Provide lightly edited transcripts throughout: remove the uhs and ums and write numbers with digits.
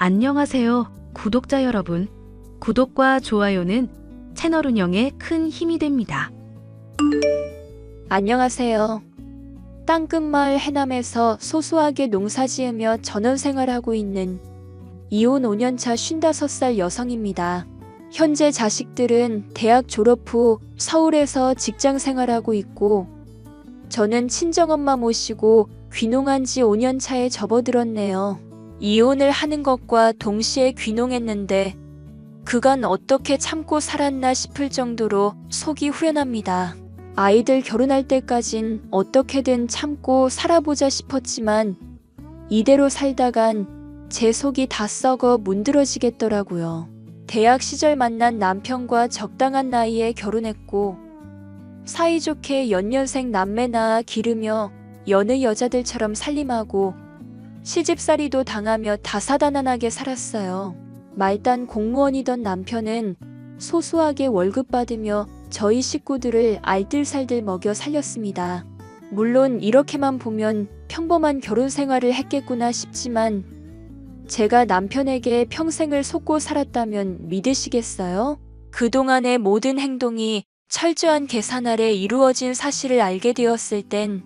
안녕하세요, 구독자 여러분. 구독과 좋아요는 채널 운영에 큰 힘이 됩니다. 안녕하세요. 땅끝마을 해남에서 소소하게 농사지으며 전원생활하고 있는 이혼 5년차 55살 여성입니다. 현재 자식들은 대학 졸업 후 서울에서 직장 생활하고 있고, 저는 친정엄마 모시고 귀농한 지 5년 차에 접어들었네요. 이혼을 하는 것과 동시에 귀농했는데 그간 어떻게 참고 살았나 싶을 정도로 속이 후련합니다. 아이들 결혼할 때까진 어떻게든 참고 살아보자 싶었지만 이대로 살다간 제 속이 다 썩어 문드러지겠더라고요. 대학 시절 만난 남편과 적당한 나이에 결혼했고, 사이좋게 연년생 남매 낳아 기르며 여느 여자들처럼 살림하고 시집살이도 당하며 다사다난하게 살았어요. 말단 공무원이던 남편은 소소하게 월급 받으며 저희 식구들을 알뜰살뜰 먹여 살렸습니다. 물론 이렇게만 보면 평범한 결혼 생활을 했겠구나 싶지만, 제가 남편에게 평생을 속고 살았다면 믿으시겠어요? 그동안의 모든 행동이 철저한 계산 아래 이루어진 사실을 알게 되었을 땐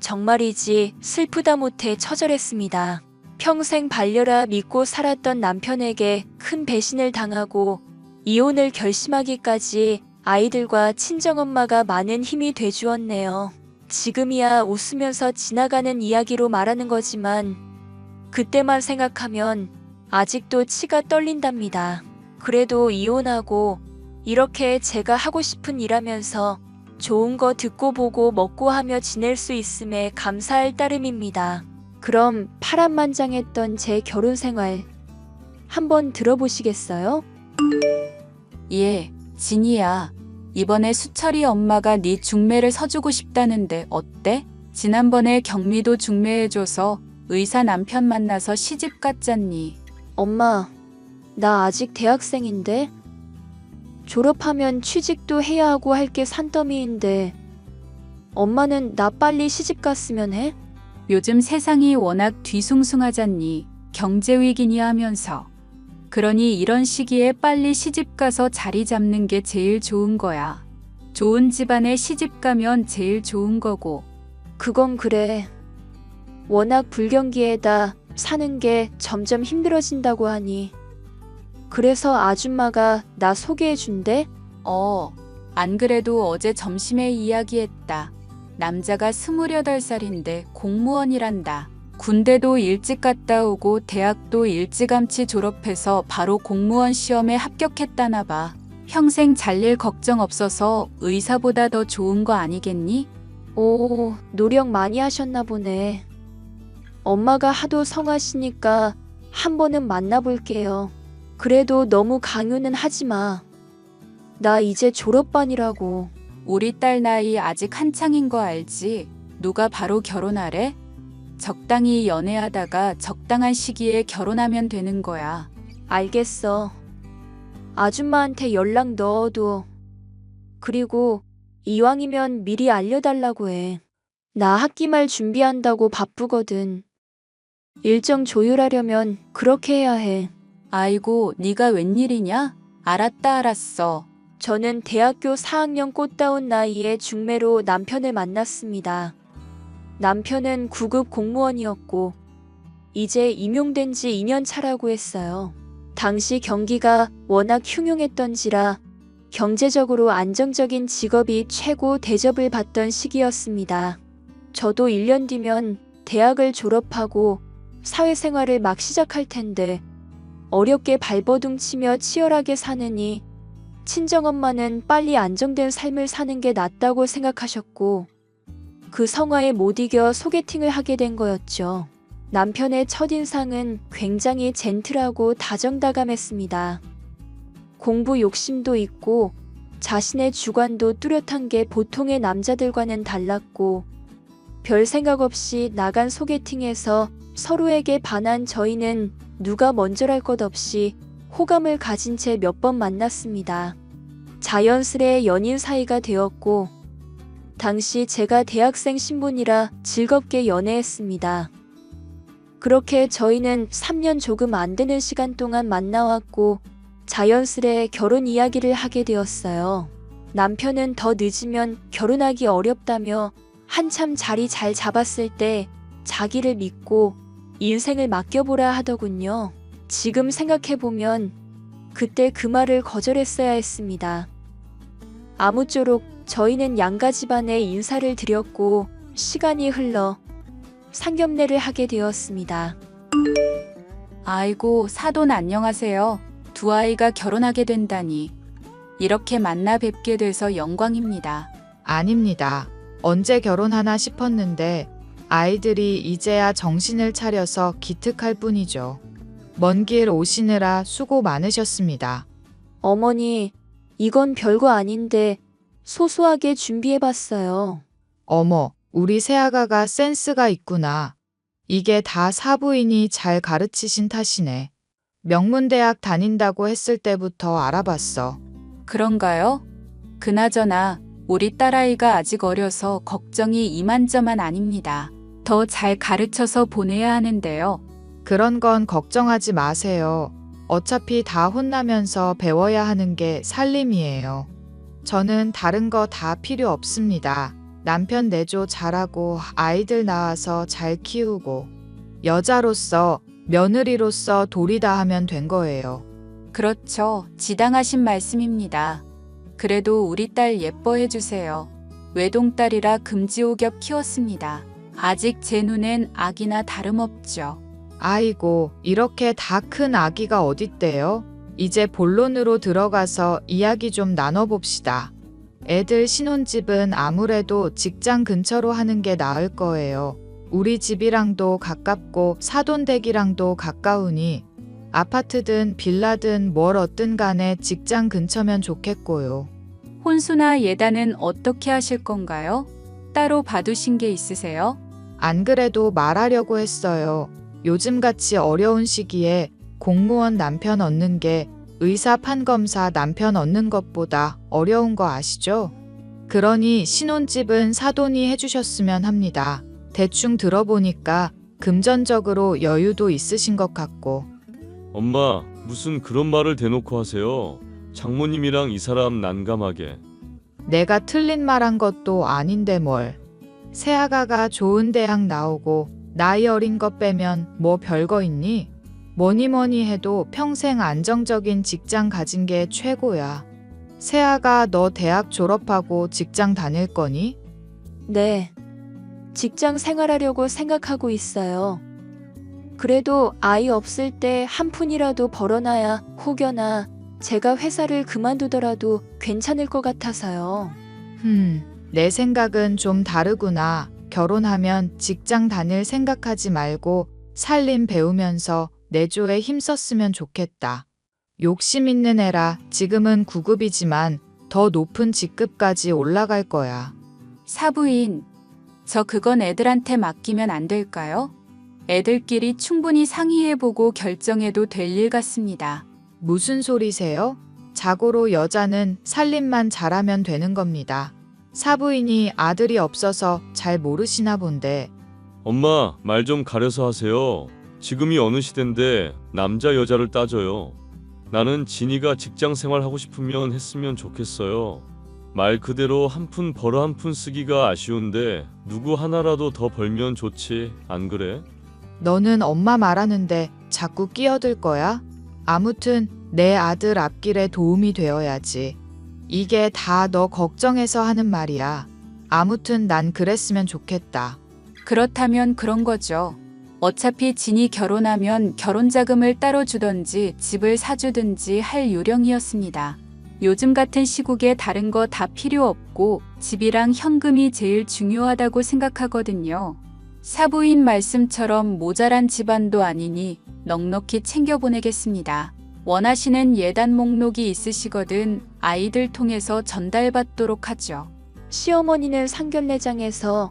정말이지 슬프다 못해 처절했습니다. 평생 반려라 믿고 살았던 남편에게 큰 배신을 당하고 이혼을 결심하기까지 아이들과 친정엄마가 많은 힘이 돼주었네요. 지금이야 웃으면서 지나가는 이야기로 말하는 거지만 그때만 생각하면 아직도 치가 떨린답니다. 그래도 이혼하고 이렇게 제가 하고 싶은 일하면서 좋은 거 듣고 보고 먹고 하며 지낼 수 있음에 감사할 따름입니다. 그럼 파란만장했던 제 결혼 생활 한번 들어보시겠어요? 예, 진이야. 이번에 수철이 엄마가 네 중매를 서주고 싶다는데 어때? 지난번에 경미도 중매해줘서 의사 남편 만나서 시집 갔잖니. 엄마, 나 아직 대학생인데? 졸업하면 취직도 해야 하고 할 게 산더미인데 엄마는 나 빨리 시집 갔으면 해? 요즘 세상이 워낙 뒤숭숭하잖니. 경제위기니 하면서. 그러니 이런 시기에 빨리 시집 가서 자리 잡는 게 제일 좋은 거야. 좋은 집안에 시집 가면 제일 좋은 거고. 그건 그래. 워낙 불경기에다 사는 게 점점 힘들어진다고 하니. 그래서 아줌마가 나 소개해준대? 안 그래도 어제 점심에 이야기했다. 남자가 28살인데 공무원이란다. 군대도 일찍 갔다 오고 대학도 일찌감치 졸업해서 바로 공무원 시험에 합격했다나 봐. 평생 잘릴 걱정 없어서 의사보다 더 좋은 거 아니겠니? 오, 노력 많이 하셨나 보네. 엄마가 하도 성하시니까 한 번은 만나볼게요. 그래도 너무 강요는 하지 마. 나 이제 졸업반이라고. 우리 딸 나이 아직 한창인 거 알지? 누가 바로 결혼하래? 적당히 연애하다가 적당한 시기에 결혼하면 되는 거야. 알겠어. 아줌마한테 연락 넣어도. 그리고 이왕이면 미리 알려달라고 해. 나 학기말 준비한다고 바쁘거든. 일정 조율하려면 그렇게 해야 해. 아이고, 네가 웬일이냐? 알았어. 저는 대학교 4학년 꽃다운 나이에 중매로 남편을 만났습니다. 남편은 9급 공무원이었고 이제 임용된 지 2년 차라고 했어요. 당시 경기가 워낙 흉흉했던지라 경제적으로 안정적인 직업이 최고 대접을 받던 시기였습니다. 저도 1년 뒤면 대학을 졸업하고 사회생활을 막 시작할 텐데 어렵게 발버둥 치며 치열하게 사느니 친정엄마는 빨리 안정된 삶을 사는 게 낫다고 생각하셨고, 그 성화에 못 이겨 소개팅을 하게 된 거였죠. 남편의 첫인상은 굉장히 젠틀하고 다정다감했습니다. 공부 욕심도 있고 자신의 주관도 뚜렷한 게 보통의 남자들과는 달랐고, 별 생각 없이 나간 소개팅에서 서로에게 반한 저희는 누가 먼저랄 것 없이 호감을 가진 채 몇 번 만났습니다. 자연스레 연인 사이가 되었고, 당시 제가 대학생 신분이라 즐겁게 연애했습니다. 그렇게 저희는 3년 조금 안 되는 시간 동안 만나왔고 자연스레 결혼 이야기를 하게 되었어요. 남편은 더 늦으면 결혼하기 어렵다며 한참 자리 잘 잡았을 때 자기를 믿고 인생을 맡겨보라 하더군요. 지금 생각해보면 그때 그 말을 거절했어야 했습니다. 아무쪼록 저희는 양가 집안에 인사를 드렸고 시간이 흘러 상견례를 하게 되었습니다. 아이고, 사돈 안녕하세요. 두 아이가 결혼하게 된다니. 이렇게 만나 뵙게 돼서 영광입니다. 아닙니다. 언제 결혼하나 싶었는데 아이들이 이제야 정신을 차려서 기특할 뿐이죠. 먼 길 오시느라 수고 많으셨습니다. 어머니, 이건 별거 아닌데 소소하게 준비해봤어요. 어머, 우리 새아가가 센스가 있구나. 이게 다 사부인이 잘 가르치신 탓이네. 명문대학 다닌다고 했을 때부터 알아봤어. 그런가요? 그나저나 우리 딸아이가 아직 어려서 걱정이 이만저만 아닙니다. 더 잘 가르쳐서 보내야 하는데요. 그런 건 걱정하지 마세요. 어차피 다 혼나면서 배워야 하는 게 살림이에요. 저는 다른 거 다 필요 없습니다. 남편 내조 잘하고 아이들 낳아서 잘 키우고 여자로서 며느리로서 도리다 하면 된 거예요. 그렇죠. 지당하신 말씀입니다. 그래도 우리 딸 예뻐해 주세요. 외동딸이라 금지옥엽 키웠습니다. 아직 제 눈엔 아기나 다름없죠. 아이고, 이렇게 다 큰 아기가 어딨대요? 이제 본론으로 들어가서 이야기 좀 나눠봅시다. 애들 신혼집은 아무래도 직장 근처로 하는 게 나을 거예요. 우리 집이랑도 가깝고 사돈댁이랑도 가까우니 아파트든 빌라든 뭘 얻든 간에 직장 근처면 좋겠고요. 혼수나 예단은 어떻게 하실 건가요? 따로 봐두신 게 있으세요? 안 그래도 말하려고 했어요. 요즘같이 어려운 시기에 공무원 남편 얻는 게 의사 판검사 남편 얻는 것보다 어려운 거 아시죠? 그러니 신혼집은 사돈이 해주셨으면 합니다. 대충 들어보니까 금전적으로 여유도 있으신 것 같고. 엄마, 무슨 그런 말을 대놓고 하세요? 장모님이랑 이 사람 난감하게. 내가 틀린 말 한 것도 아닌데 뭘. 새아가가 좋은 대학 나오고 나이 어린 것 빼면 뭐 별거 있니? 뭐니 해도 평생 안정적인 직장 가진 게 최고야. 새아가 너 대학 졸업하고 직장 다닐 거니? 네, 직장 생활하려고 생각하고 있어요. 그래도 아이 없을 때 한 푼이라도 벌어놔야 혹여나 제가 회사를 그만두더라도 괜찮을 것 같아서요. 내 생각은 좀 다르구나. 결혼하면 직장 다닐 생각하지 말고 살림 배우면서 내조에 힘썼으면 좋겠다. 욕심 있는 애라 지금은 9급이지만 더 높은 직급까지 올라갈 거야. 사부인, 저 그건 애들한테 맡기면 안 될까요? 애들끼리 충분히 상의해보고 결정해도 될 일 같습니다. 무슨 소리세요? 자고로 여자는 살림만 잘하면 되는 겁니다. 사부인이 아들이 없어서 잘 모르시나 본데. 엄마, 말 좀 가려서 하세요. 지금이 어느 시대인데 남자 여자를 따져요. 나는 진이가 직장 생활하고 싶으면 했으면 좋겠어요. 말 그대로 한 푼 벌어 한 푼 쓰기가 아쉬운데 누구 하나라도 더 벌면 좋지, 안 그래? 너는 엄마 말하는데 자꾸 끼어들 거야? 아무튼 내 아들 앞길에 도움이 되어야지. 이게 다 너 걱정해서 하는 말이야. 아무튼 난 그랬으면 좋겠다. 그렇다면 그런 거죠. 어차피 진이 결혼하면 결혼자금을 따로 주던지 집을 사주든지 할 요령이었습니다. 요즘 같은 시국에 다른 거 다 필요 없고 집이랑 현금이 제일 중요하다고 생각하거든요. 사부인 말씀처럼 모자란 집안도 아니니 넉넉히 챙겨보내겠습니다. 원하시는 예단 목록이 있으시거든 아이들 통해서 전달받도록 하죠. 시어머니는 상견례장에서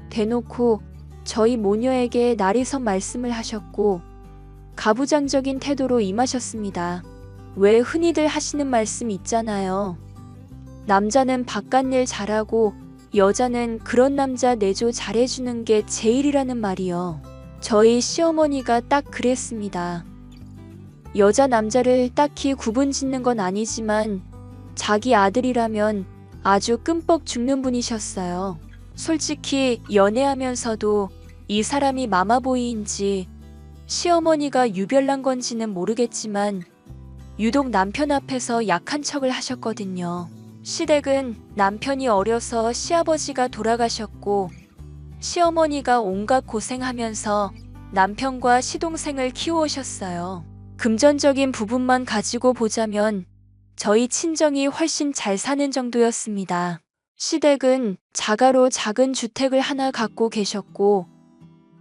대놓고 저희 모녀에게 날이선 말씀을 하셨고 가부장적인 태도로 임하셨습니다. 왜 흔히들 하시는 말씀 있잖아요. 남자는 바깥일 잘하고 여자는 그런 남자 내조 잘해주는 게 제일이라는 말이요. 저희 시어머니가 딱 그랬습니다. 여자 남자를 딱히 구분 짓는 건 아니지만 자기 아들이라면 아주 끔뻑 죽는 분이셨어요. 솔직히 연애하면서도 이 사람이 마마보이인지 시어머니가 유별난 건지는 모르겠지만 유독 남편 앞에서 약한 척을 하셨거든요. 시댁은 남편이 어려서 시아버지가 돌아가셨고 시어머니가 온갖 고생하면서 남편과 시동생을 키워오셨어요. 금전적인 부분만 가지고 보자면 저희 친정이 훨씬 잘 사는 정도였습니다. 시댁은 자가로 작은 주택을 하나 갖고 계셨고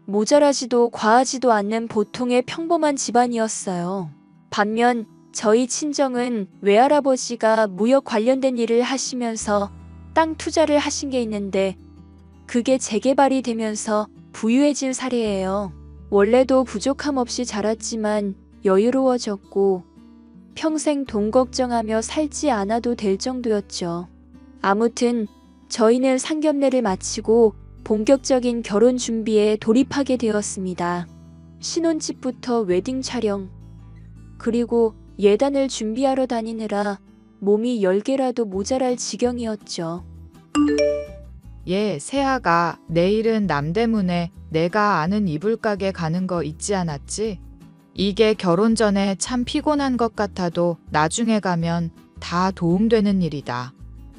모자라지도 과하지도 않는 보통의 평범한 집안이었어요. 반면 저희 친정은 외할아버지가 무역 관련된 일을 하시면서 땅 투자를 하신 게 있는데 그게 재개발이 되면서 부유해진 사례예요. 원래도 부족함 없이 자랐지만 여유로워졌고 평생 돈 걱정하며 살지 않아도 될 정도였죠. 아무튼 저희는 상견례를 마치고 본격적인 결혼 준비에 돌입하게 되었습니다. 신혼집부터 웨딩 촬영, 그리고 예단을 준비하러 다니느라 몸이 10개라도 모자랄 지경이었죠. 세아가 내일은 남대문에 내가 아는 이불가게 가는 거 잊지 않았지? 이게 결혼 전에 참 피곤한 것 같아도 나중에 가면 다 도움되는 일이다.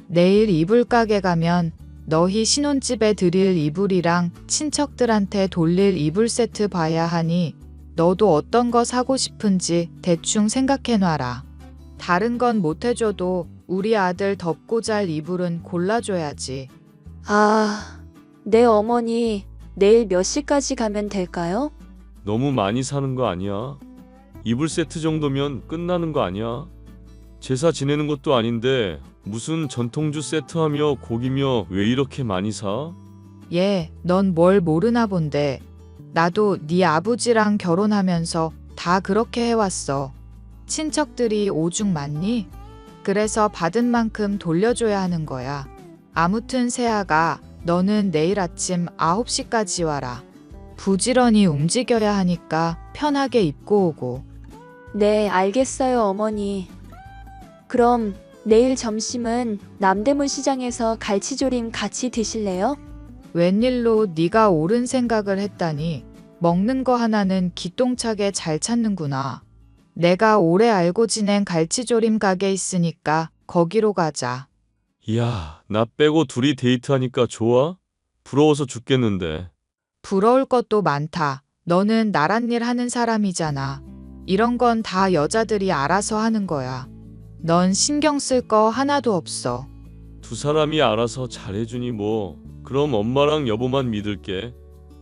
내일 이불가게 가면 너희 신혼집에 드릴 이불이랑 친척들한테 돌릴 이불 세트 봐야 하니 너도 어떤 거 사고 싶은지 대충 생각해놔라. 다른 건 못 해줘도 우리 아들 덮고 잘 이불은 골라줘야지. 네 어머니, 내일 몇 시까지 가면 될까요? 너무 많이 사는 거 아니야? 이불 세트 정도면 끝나는 거 아니야? 제사 지내는 것도 아닌데 무슨 전통주 세트하며 고기며 왜 이렇게 많이 사? 넌 뭘 모르나 본데. 나도 네 아버지랑 결혼하면서 다 그렇게 해왔어. 친척들이 오죽 많니? 그래서 받은 만큼 돌려줘야 하는 거야. 아무튼 세아가 너는 내일 아침 9시까지 와라. 부지런히 움직여야 하니까 편하게 입고 오고. 네, 알겠어요 어머니. 그럼 내일 점심은 남대문 시장에서 갈치조림 같이 드실래요? 웬일로 네가 옳은 생각을 했다니. 먹는 거 하나는 기똥차게 잘 찾는구나. 내가 오래 알고 지낸 갈치조림 가게 있으니까 거기로 가자. 이야, 나 빼고 둘이 데이트하니까 좋아? 부러워서 죽겠는데. 부러울 것도 많다. 너는 나란 일 하는 사람이잖아. 이런 건 다 여자들이 알아서 하는 거야. 넌 신경 쓸 거 하나도 없어. 두 사람이 알아서 잘해주니 뭐. 그럼 엄마랑 여보만 믿을게.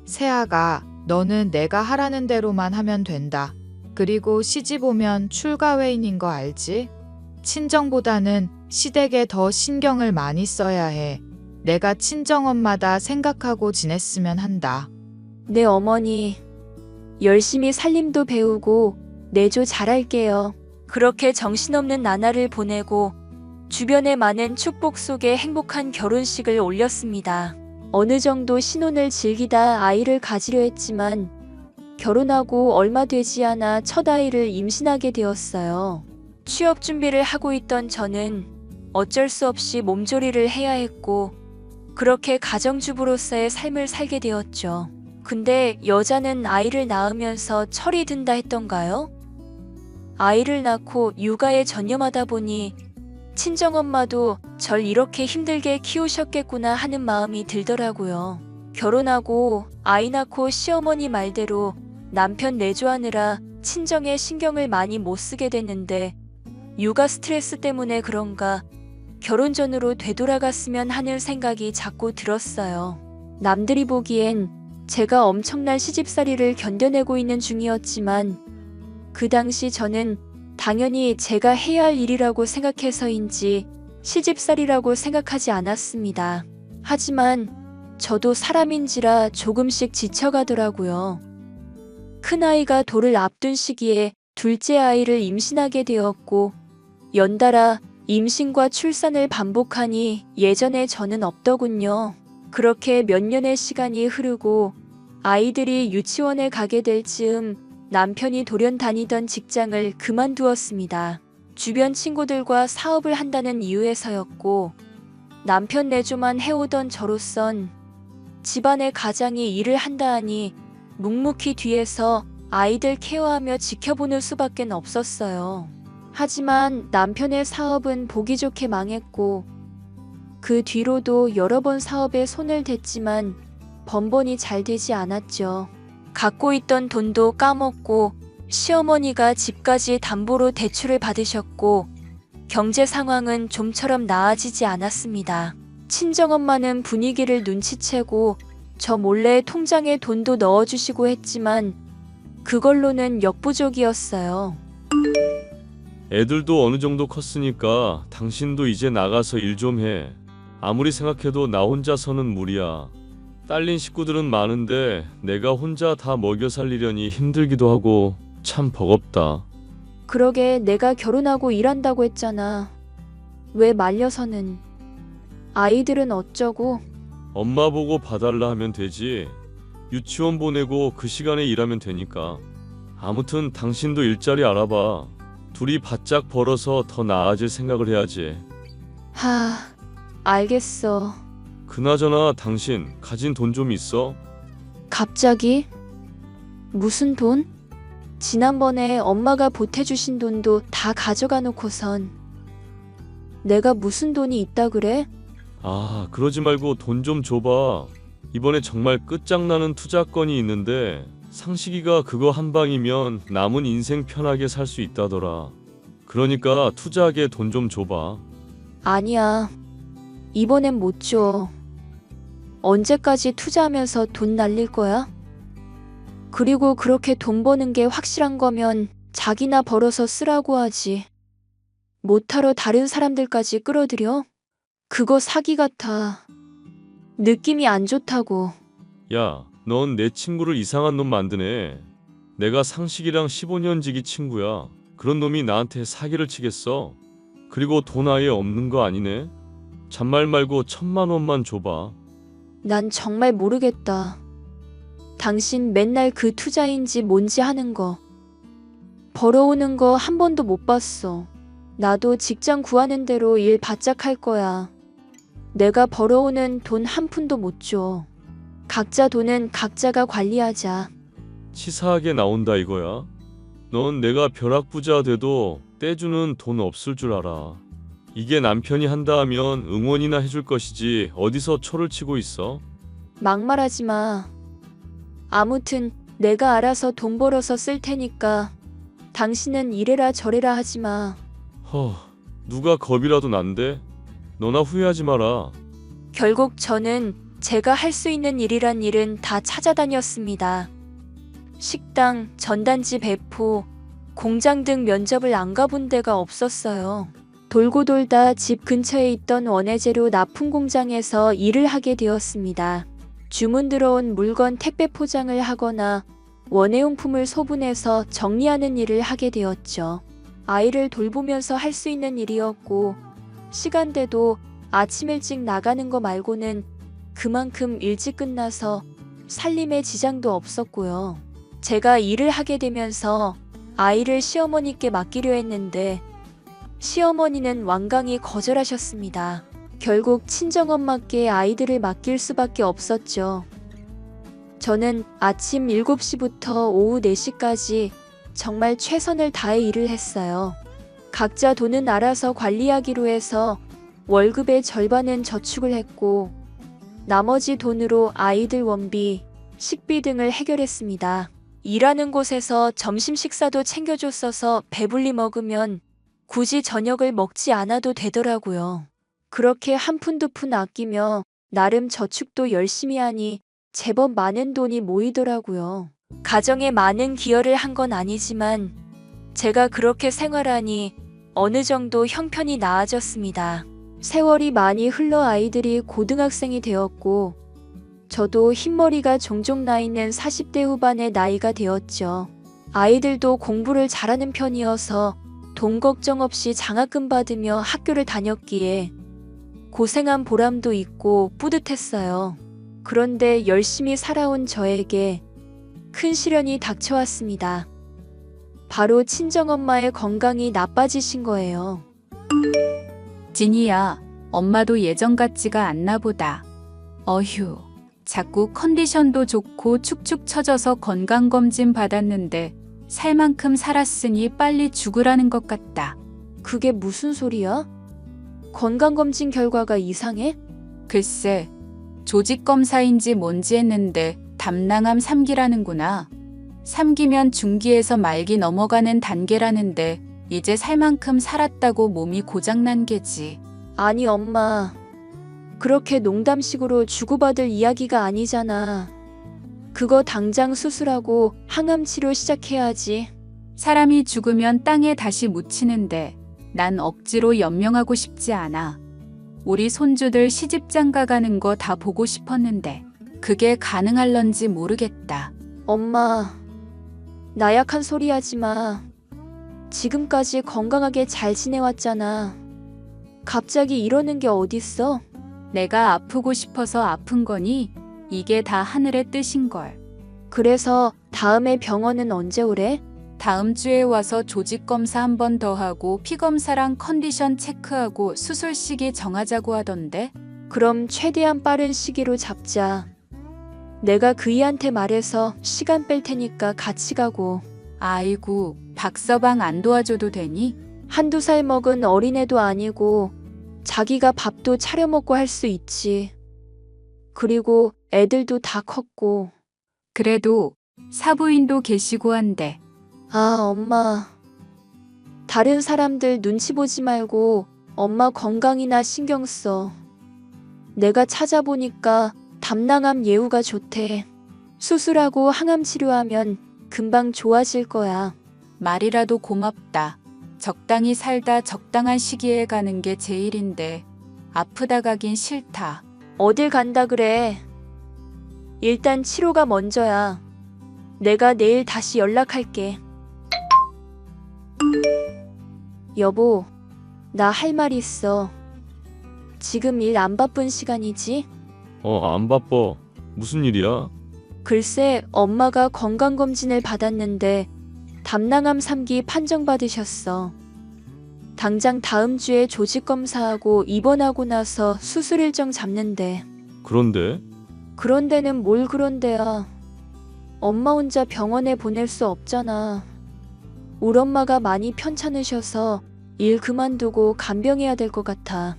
세아가 너는 내가 하라는 대로만 하면 된다. 그리고 시집 오면 출가회인인 거 알지? 친정보다는 시댁에 더 신경을 많이 써야 해. 내가 친정엄마다 생각하고 지냈으면 한다. 네 어머니, 열심히 살림도 배우고 내조 잘할게요. 그렇게 정신없는 나날을 보내고 주변의 많은 축복 속에 행복한 결혼식을 올렸습니다. 어느 정도 신혼을 즐기다 아이를 가지려 했지만 결혼하고 얼마 되지 않아 첫 아이를 임신하게 되었어요. 취업 준비를 하고 있던 저는 어쩔 수 없이 몸조리를 해야 했고 그렇게 가정주부로서의 삶을 살게 되었죠. 근데 여자는 아이를 낳으면서 철이 든다 했던가요? 아이를 낳고 육아에 전념하다 보니 친정엄마도 절 이렇게 힘들게 키우셨겠구나 하는 마음이 들더라고요. 결혼하고 아이 낳고 시어머니 말대로 남편 내조하느라 친정에 신경을 많이 못 쓰게 됐는데 육아 스트레스 때문에 그런가 결혼 전으로 되돌아갔으면 하는 생각이 자꾸 들었어요. 남들이 보기엔 제가 엄청난 시집살이를 견뎌내고 있는 중이었지만 그 당시 저는 당연히 제가 해야 할 일이라고 생각해서인지 시집살이라고 생각하지 않았습니다. 하지만 저도 사람인지라 조금씩 지쳐가더라고요. 큰아이가 돌을 앞둔 시기에 둘째 아이를 임신하게 되었고 연달아 임신과 출산을 반복하니 예전에 저는 없더군요. 그렇게 몇 년의 시간이 흐르고 아이들이 유치원에 가게 될 즈음 남편이 돌연 다니던 직장을 그만두었습니다. 주변 친구들과 사업을 한다는 이유에서였고, 남편 내조만 해오던 저로선 집안의 가장이 일을 한다 하니 묵묵히 뒤에서 아이들 케어하며 지켜보는 수밖에 없었어요. 하지만 남편의 사업은 보기 좋게 망했고, 그 뒤로도 여러 번 사업에 손을 댔지만 번번이 잘 되지 않았죠. 갖고 있던 돈도 까먹고 시어머니가 집까지 담보로 대출을 받으셨고, 경제 상황은 좀처럼 나아지지 않았습니다. 친정엄마는 분위기를 눈치채고 저 몰래 통장에 돈도 넣어주시고 했지만 그걸로는 역부족이었어요. 애들도 어느 정도 컸으니까 당신도 이제 나가서 일 좀 해. 아무리 생각해도 나 혼자서는 무리야. 딸린 식구들은 많은데 내가 혼자 다 먹여 살리려니 힘들기도 하고 참 버겁다. 그러게 내가 결혼하고 일한다고 했잖아. 왜 말려서는. 아이들은 어쩌고. 엄마 보고 봐달라 하면 되지. 유치원 보내고 그 시간에 일하면 되니까. 아무튼 당신도 일자리 알아봐. 둘이 바짝 벌어서 더 나아질 생각을 해야지. 알겠어. 그나저나 당신 가진 돈 좀 있어? 갑자기? 무슨 돈? 지난번에 엄마가 보태주신 돈도 다 가져가 놓고선 내가 무슨 돈이 있다 그래? 아, 그러지 말고 돈 좀 줘봐. 이번에 정말 끝장나는 투자건이 있는데 상식이가 그거 한 방이면 남은 인생 편하게 살 수 있다더라. 그러니까 투자하게 돈 좀 줘봐. 아니야. 이번엔 못 줘. 언제까지 투자하면서 돈 날릴 거야? 그리고 그렇게 돈 버는 게 확실한 거면 자기나 벌어서 쓰라고 하지. 못하러 다른 사람들까지 끌어들여? 그거 사기 같아. 느낌이 안 좋다고. 야, 넌 내 친구를 이상한 놈 만드네. 내가 상식이랑 15년 지기 친구야. 그런 놈이 나한테 사기를 치겠어. 그리고 돈 아예 없는 거 아니네? 잔말 말고 1,000만 원만 줘봐. 난 정말 모르겠다. 당신 맨날 그 투자인지 뭔지 하는 거. 벌어오는 거 한 번도 못 봤어. 나도 직장 구하는 대로 일 바짝 할 거야. 내가 벌어오는 돈 한 푼도 못 줘. 각자 돈은 각자가 관리하자. 치사하게 나온다 이거야. 넌 내가 벼락부자 돼도 떼주는 돈 없을 줄 알아. 이게 남편이 한다 하면 응원이나 해줄 것이지 어디서 초를 치고 있어? 막말하지 마. 아무튼 내가 알아서 돈 벌어서 쓸 테니까 당신은 이래라 저래라 하지 마. 누가 겁이라도 난대? 너나 후회하지 마라. 결국 저는 제가 할 수 있는 일이란 일은 다 찾아다녔습니다. 식당, 전단지 배포, 공장 등 면접을 안 가본 데가 없었어요. 돌고 돌다 집 근처에 있던 원예재료 납품 공장에서 일을 하게 되었습니다. 주문 들어온 물건 택배 포장을 하거나 원예용품을 소분해서 정리하는 일을 하게 되었죠. 아이를 돌보면서 할 수 있는 일이었고, 시간대도 아침 일찍 나가는 거 말고는 그만큼 일찍 끝나서 살림에 지장도 없었고요. 제가 일을 하게 되면서 아이를 시어머니께 맡기려 했는데 시어머니는 완강히 거절하셨습니다. 결국 친정엄마께 아이들을 맡길 수밖에 없었죠. 저는 아침 7시부터 오후 4시까지 정말 최선을 다해 일을 했어요. 각자 돈은 알아서 관리하기로 해서 월급의 절반은 저축을 했고, 나머지 돈으로 아이들 원비, 식비 등을 해결했습니다. 일하는 곳에서 점심 식사도 챙겨줬어서 배불리 먹으면 굳이 저녁을 먹지 않아도 되더라고요. 그렇게 한 푼 두 푼 아끼며 나름 저축도 열심히 하니 제법 많은 돈이 모이더라고요. 가정에 많은 기여를 한 건 아니지만 제가 그렇게 생활하니 어느 정도 형편이 나아졌습니다. 세월이 많이 흘러 아이들이 고등학생이 되었고, 저도 흰머리가 종종 나 있는 40대 후반의 나이가 되었죠. 아이들도 공부를 잘하는 편이어서 돈 걱정 없이 장학금 받으며 학교를 다녔기에 고생한 보람도 있고 뿌듯했어요. 그런데 열심히 살아온 저에게 큰 시련이 닥쳐왔습니다. 바로 친정엄마의 건강이 나빠지신 거예요. 진이야, 엄마도 예전 같지가 않나 보다. 어휴, 자꾸 컨디션도 좋고 축축 처져서 건강검진 받았는데 살 만큼 살았으니 빨리 죽으라는 것 같다. 그게 무슨 소리야? 건강검진 결과가 이상해? 글쎄, 조직검사인지 뭔지 했는데 담낭암 3기라는구나. 3기면 중기에서 말기 넘어가는 단계라는데 이제 살 만큼 살았다고 몸이 고장난 게지. 아니 엄마, 그렇게 농담식으로 주고받을 이야기가 아니잖아. 그거 당장 수술하고 항암 치료 시작해야지. 사람이 죽으면 땅에 다시 묻히는데 난 억지로 연명하고 싶지 않아. 우리 손주들 시집장가 가는 거 다 보고 싶었는데 그게 가능할런지 모르겠다. 엄마, 나약한 소리 하지 마. 지금까지 건강하게 잘 지내왔잖아. 갑자기 이러는 게 어딨어? 내가 아프고 싶어서 아픈 거니? 이게 다 하늘의 뜻인걸. 그래서 다음에 병원은 언제 오래? 다음 주에 와서 조직검사 한 번 더 하고 피검사랑 컨디션 체크하고 수술 시기 정하자고 하던데? 그럼 최대한 빠른 시기로 잡자. 내가 그이한테 말해서 시간 뺄 테니까 같이 가고. 아이고, 박서방 안 도와줘도 되니? 한두 살 먹은 어린애도 아니고 자기가 밥도 차려 먹고 할 수 있지. 그리고 애들도 다 컸고. 그래도 사부인도 계시고 한데. 아, 엄마. 다른 사람들 눈치 보지 말고 엄마 건강이나 신경 써. 내가 찾아보니까 담낭암 예후가 좋대. 수술하고 항암 치료하면 금방 좋아질 거야. 말이라도 고맙다. 적당히 살다 적당한 시기에 가는 게 제일인데 아프다 가긴 싫다. 어딜 간다 그래. 일단 치료가 먼저야. 내가 내일 다시 연락할게. 여보, 나 할 말 있어. 지금 일 안 바쁜 시간이지? 안 바빠. 무슨 일이야? 글쎄, 엄마가 건강검진을 받았는데 담낭암 3기 판정받으셨어. 당장 다음 주에 조직검사하고 입원하고 나서 수술 일정 잡는데. 그런데? 그런데는 뭘 그런데야. 엄마 혼자 병원에 보낼 수 없잖아. 우리 엄마가 많이 편찮으셔서 일 그만두고 간병해야 될 것 같아.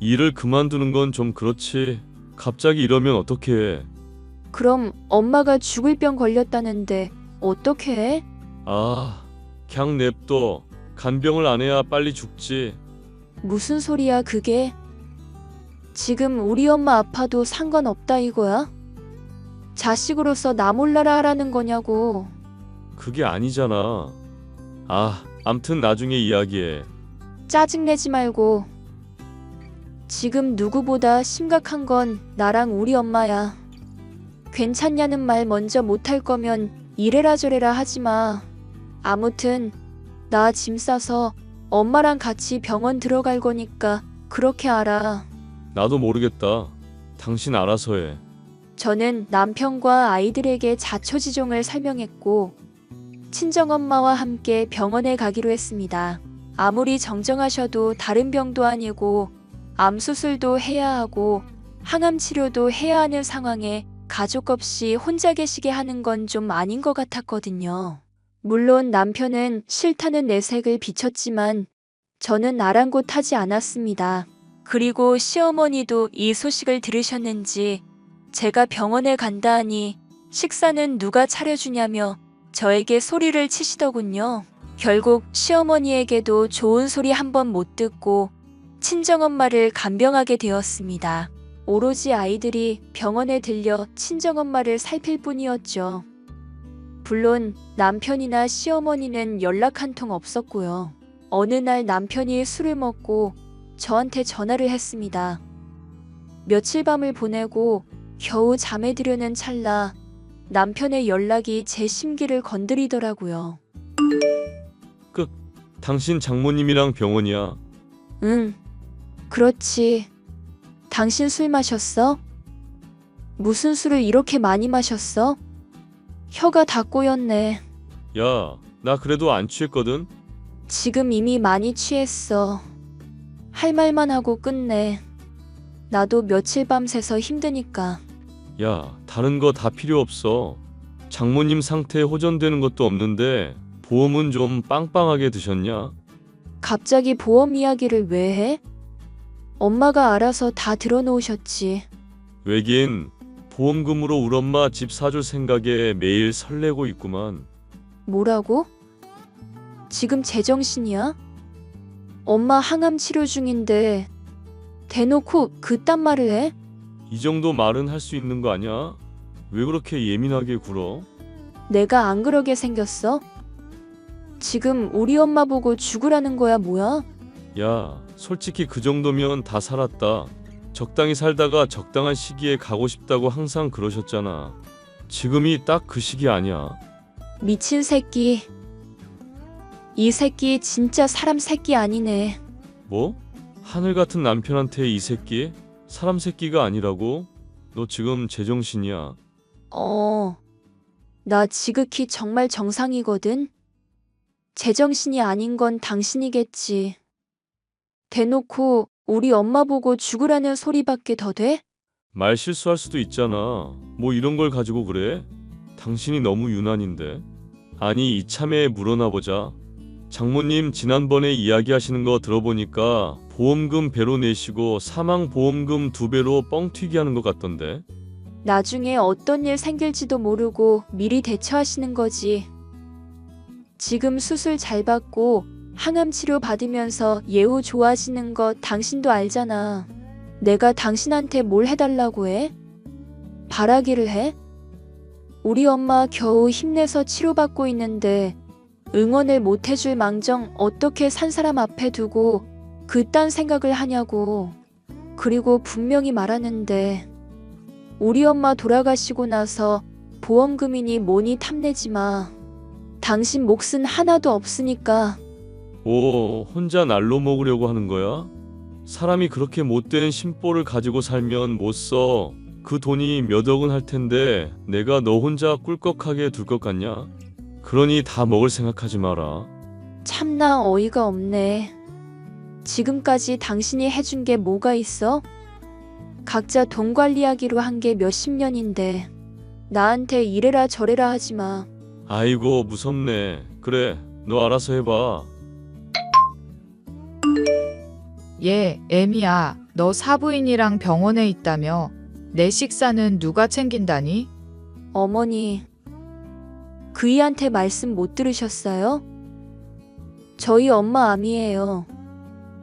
일을 그만두는 건 좀 그렇지. 갑자기 이러면 어떡해. 그럼 엄마가 죽을 병 걸렸다는데 어떻게 해? 그냥 냅둬. 간병을 안 해야 빨리 죽지. 무슨 소리야 그게? 지금 우리 엄마 아파도 상관없다 이거야? 자식으로서 나 몰라라 하라는 거냐고. 그게 아니잖아. 암튼 나중에 이야기해. 짜증내지 말고. 지금 누구보다 심각한 건 나랑 우리 엄마야. 괜찮냐는 말 먼저 못할 거면 이래라 저래라 하지 마. 아무튼 나 짐 싸서 엄마랑 같이 병원 들어갈 거니까 그렇게 알아. 나도 모르겠다. 당신 알아서 해. 저는 남편과 아이들에게 자초지종을 설명했고 친정엄마와 함께 병원에 가기로 했습니다. 아무리 정정하셔도 다른 병도 아니고 암 수술도 해야 하고 항암 치료도 해야 하는 상황에 가족 없이 혼자 계시게 하는 건 좀 아닌 것 같았거든요. 물론 남편은 싫다는 내색을 비쳤지만 저는 아랑곳하지 않았습니다. 그리고 시어머니도 이 소식을 들으셨는지 제가 병원에 간다 하니 식사는 누가 차려주냐며 저에게 소리를 치시더군요. 결국 시어머니에게도 좋은 소리 한 번 못 듣고 친정엄마를 간병하게 되었습니다. 오로지 아이들이 병원에 들려 친정엄마를 살필 뿐이었죠. 물론 남편이나 시어머니는 연락 한 통 없었고요. 어느 날 남편이 술을 먹고 저한테 전화를 했습니다. 며칠 밤을 보내고 겨우 잠에 들려는 찰나 남편의 연락이 제 심기를 건드리더라고요. 당신 장모님이랑 병원이야. 응, 그렇지. 당신 술 마셨어? 무슨 술을 이렇게 많이 마셨어? 혀가 다 꼬였네. 야, 나 그래도 안 취했거든? 지금 이미 많이 취했어. 할 말만 하고 끝내. 나도 며칠 밤새서 힘드니까. 야, 다른 거 다 필요 없어. 장모님 상태에 호전되는 것도 없는데 보험은 좀 빵빵하게 드셨냐? 갑자기 보험 이야기를 왜 해? 엄마가 알아서 다 들어놓으셨지. 왜긴 보험금으로 우리 엄마 집 사줄 생각에 매일 설레고 있구만. 뭐라고? 지금 제정신이야? 엄마 항암 치료 중인데 대놓고 그딴 말을 해? 이 정도 말은 할 수 있는 거 아니야? 왜 그렇게 예민하게 굴어? 내가 안 그러게 생겼어? 지금 우리 엄마 보고 죽으라는 거야, 뭐야? 야, 솔직히 그 정도면 다 살았다. 적당히 살다가 적당한 시기에 가고 싶다고 항상 그러셨잖아. 지금이 딱 그 시기 아니야. 미친 새끼. 이 새끼 진짜 사람 새끼 아니네. 뭐? 하늘 같은 남편한테 이 새끼? 사람 새끼가 아니라고? 너 지금 제정신이야? 나 지극히 정말 정상이거든. 제정신이 아닌 건 당신이겠지. 대놓고 우리 엄마 보고 죽으라는 소리밖에 더 돼? 말 실수할 수도 있잖아. 뭐 이런 걸 가지고 그래? 당신이 너무 유난인데. 아니 이참에 물어나 보자. 장모님 지난번에 이야기하시는 거 들어보니까 보험금 배로 내시고 사망 보험금 2배로 뻥튀기 하는 것 같던데. 나중에 어떤 일 생길지도 모르고 미리 대처하시는 거지. 지금 수술 잘 받고 항암 치료 받으면서 예후 좋아지는 거 당신도 알잖아. 내가 당신한테 뭘 해달라고 해? 바라기를 해? 우리 엄마 겨우 힘내서 치료받고 있는데 응원을 못 해줄 망정 어떻게 산 사람 앞에 두고 그딴 생각을 하냐고. 그리고 분명히 말하는데 우리 엄마 돌아가시고 나서 보험금이니 뭐니 탐내지 마. 당신 몫은 하나도 없으니까. 오, 혼자 날로 먹으려고 하는 거야? 사람이 그렇게 못된 심보를 가지고 살면 못 써. 그 돈이 몇 억은 할 텐데 내가 너 혼자 꿀꺽하게 둘 것 같냐? 그러니 다 먹을 생각하지 마라. 참나 어이가 없네. 지금까지 당신이 해준 게 뭐가 있어? 각자 돈 관리하기로 한 게 몇십 년인데 나한테 이래라 저래라 하지 마. 아이고 무섭네. 그래, 너 알아서 해봐. 얘, 애미야, 너 사부인이랑 병원에 있다며? 내 식사는 누가 챙긴다니? 어머니, 그이한테 말씀 못 들으셨어요? 저희 엄마 암이에요.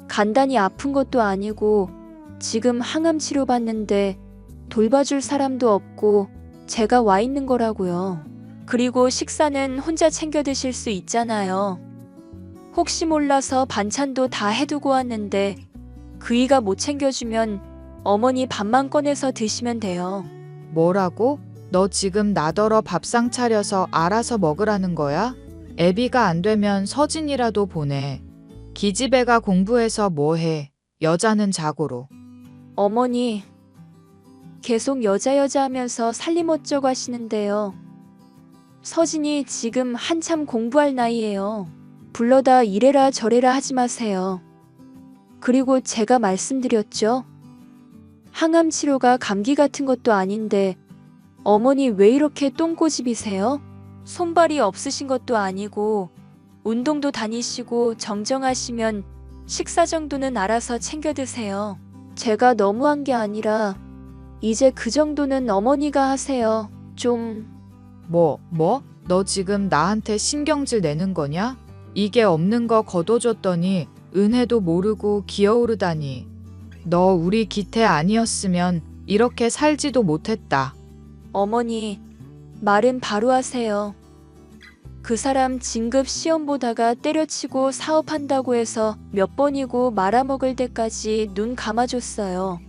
간단히 아픈 것도 아니고 지금 항암 치료 받는데 돌봐줄 사람도 없고 제가 와 있는 거라고요. 그리고 식사는 혼자 챙겨 드실 수 있잖아요. 혹시 몰라서 반찬도 다 해두고 왔는데 그이가 못 챙겨주면 어머니 밥만 꺼내서 드시면 돼요. 뭐라고? 너 지금 나더러 밥상 차려서 알아서 먹으라는 거야? 애비가 안 되면 서진이라도 보내. 기집애가 공부해서 뭐해? 여자는 자고로. 어머니, 계속 여자 하면서 살림 어쩌고 하시는데요. 서진이 지금 한참 공부할 나이예요. 불러다 이래라 저래라 하지 마세요. 그리고 제가 말씀드렸죠. 항암 치료가 감기 같은 것도 아닌데 어머니 왜 이렇게 똥꼬집이세요? 손발이 없으신 것도 아니고 운동도 다니시고 정정하시면 식사 정도는 알아서 챙겨 드세요. 제가 너무한 게 아니라 이제 그 정도는 어머니가 하세요. 좀... 뭐? 너 지금 나한테 신경질 내는 거냐? 이게 없는 거 거둬줬더니 은혜도 모르고 기어오르다니. 너 우리 기태 아니었으면 이렇게 살지도 못했다. 어머니, 말은 바로 하세요. 그 사람 진급 시험 보다가 때려치고 사업한다고 해서 몇 번이고 말아먹을 때까지 눈 감아줬어요.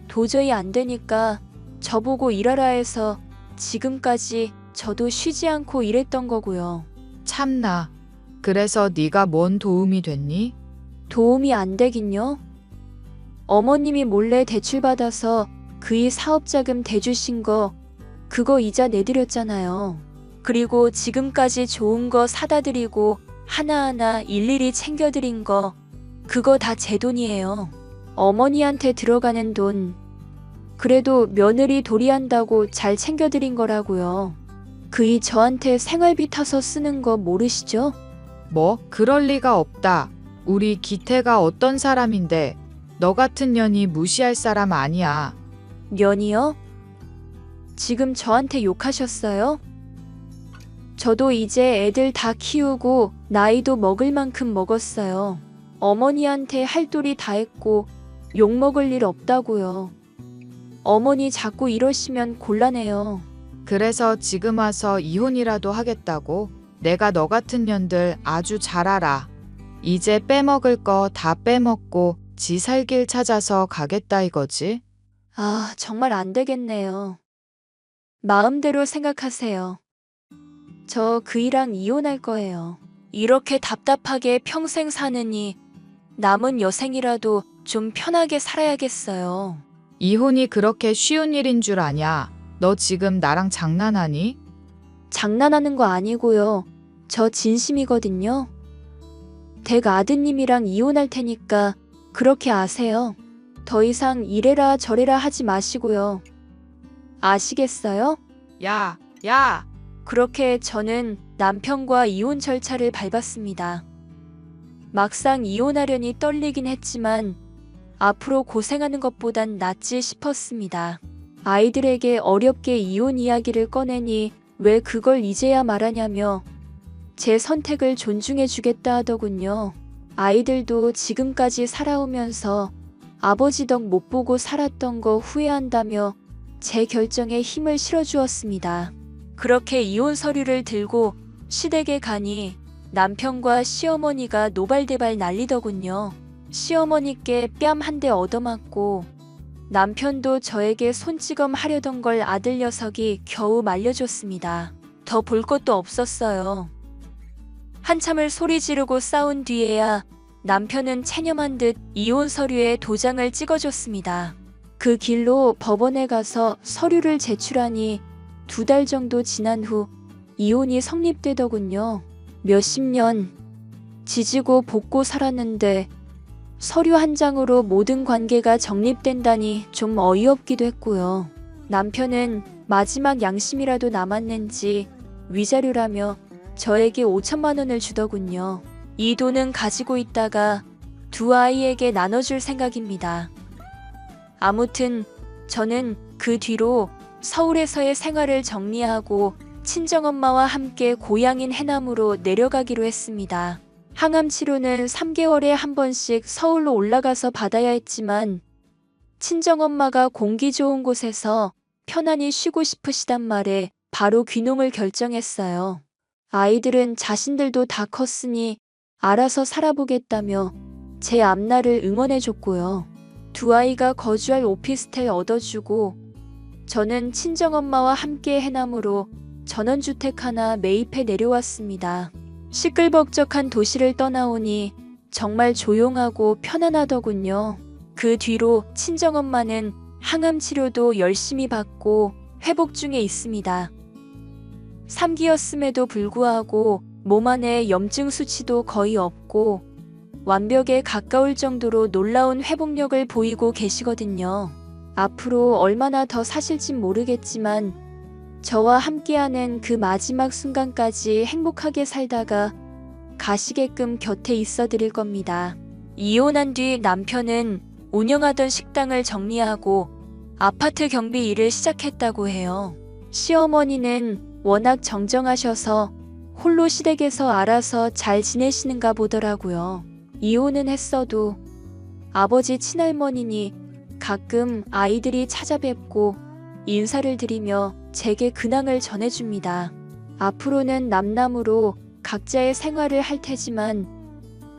도저히 안 되니까 저보고 일하라 해서 지금까지 저도 쉬지 않고 일했던 거고요. 참나. 그래서 네가 뭔 도움이 됐니? 도움이 안 되긴요. 어머님이 몰래 대출받아서 그이 사업자금 대주신 거 그거 이자 내드렸잖아요. 그리고 지금까지 좋은 거 사다 드리고 하나하나 일일이 챙겨드린 거 그거 다 제 돈이에요. 어머니한테 들어가는 돈 그래도 며느리 도리한다고 잘 챙겨드린 거라고요. 그이 저한테 생활비 타서 쓰는 거 모르시죠? 뭐? 그럴 리가 없다. 우리 기태가 어떤 사람인데 너 같은 년이 무시할 사람 아니야. 년이요? 지금 저한테 욕하셨어요? 저도 이제 애들 다 키우고 나이도 먹을 만큼 먹었어요. 어머니한테 할 도리 다 했고 욕먹을 일 없다고요. 어머니 자꾸 이러시면 곤란해요. 그래서 지금 와서 이혼이라도 하겠다고? 내가 너 같은 년들 아주 잘 알아. 이제 빼먹을 거 다 빼먹고 지 살 길 찾아서 가겠다 이거지? 아, 정말 안 되겠네요. 마음대로 생각하세요. 저 그이랑 이혼할 거예요. 이렇게 답답하게 평생 사느니 남은 여생이라도 좀 편하게 살아야겠어요. 이혼이 그렇게 쉬운 일인 줄 아냐? 너 지금 나랑 장난하니? 장난하는 거 아니고요. 저 진심이거든요. 댁 아드님이랑 이혼할 테니까 그렇게 아세요. 더 이상 이래라 저래라 하지 마시고요. 아시겠어요? 야, 야! 그렇게 저는 남편과 이혼 절차를 밟았습니다. 막상 이혼하려니 떨리긴 했지만 앞으로 고생하는 것보단 낫지 싶었습니다. 아이들에게 어렵게 이혼 이야기를 꺼내니 왜 그걸 이제야 말하냐며 제 선택을 존중해 주겠다 하더군요. 아이들도 지금까지 살아오면서 아버지 덕 못 보고 살았던 거 후회한다며 제 결정에 힘을 실어주었습니다. 그렇게 이혼 서류를 들고 시댁에 가니 남편과 시어머니가 노발대발 난리더군요. 시어머니께 뺨 한 대 얻어맞고 남편도 저에게 손찌검 하려던 걸 아들 녀석이 겨우 말려줬습니다. 더 볼 것도 없었어요. 한참을 소리 지르고 싸운 뒤에야 남편은 체념한 듯 이혼 서류에 도장을 찍어줬습니다. 그 길로 법원에 가서 서류를 제출하니 2달 정도 지난 후 이혼이 성립되더군요. 몇십 년 지지고 볶고 살았는데 서류 한 장으로 모든 관계가 정립된다니 좀 어이없기도 했고요. 남편은 마지막 양심이라도 남았는지 위자료라며 저에게 5천만 원을 주더군요. 이 돈은 가지고 있다가 2 아이에게 나눠줄 생각입니다. 아무튼 저는 그 뒤로 서울에서의 생활을 정리하고 친정엄마와 함께 고향인 해남으로 내려가기로 했습니다. 항암 치료는 3개월에 한 번씩 서울로 올라가서 받아야 했지만 친정엄마가 공기 좋은 곳에서 편안히 쉬고 싶으시단 말에 바로 귀농을 결정했어요. 아이들은 자신들도 다 컸으니 알아서 살아보겠다며 제 앞날을 응원해줬고요. 2 아이가 거주할 오피스텔 얻어주고 저는 친정엄마와 함께 해남으로 전원주택 하나 매입해 내려왔습니다. 시끌벅적한 도시를 떠나오니 정말 조용하고 편안하더군요. 그 뒤로 친정엄마는 항암 치료도 열심히 받고 회복 중에 있습니다. 3기였음에도 불구하고 몸 안에 염증 수치도 거의 없고 완벽에 가까울 정도로 놀라운 회복력을 보이고 계시거든요. 앞으로 얼마나 더 사실진 모르겠지만 저와 함께하는 그 마지막 순간까지 행복하게 살다가 가시게끔 곁에 있어 드릴 겁니다. 이혼한 뒤 남편은 운영하던 식당을 정리하고 아파트 경비 일을 시작했다고 해요. 시어머니는 워낙 정정하셔서 홀로 시댁에서 알아서 잘 지내시는가 보더라고요. 이혼은 했어도 아버지 친할머니니 가끔 아이들이 찾아뵙고 인사를 드리며 제게 근황을 전해줍니다. 앞으로는 남남으로 각자의 생활을 할 테지만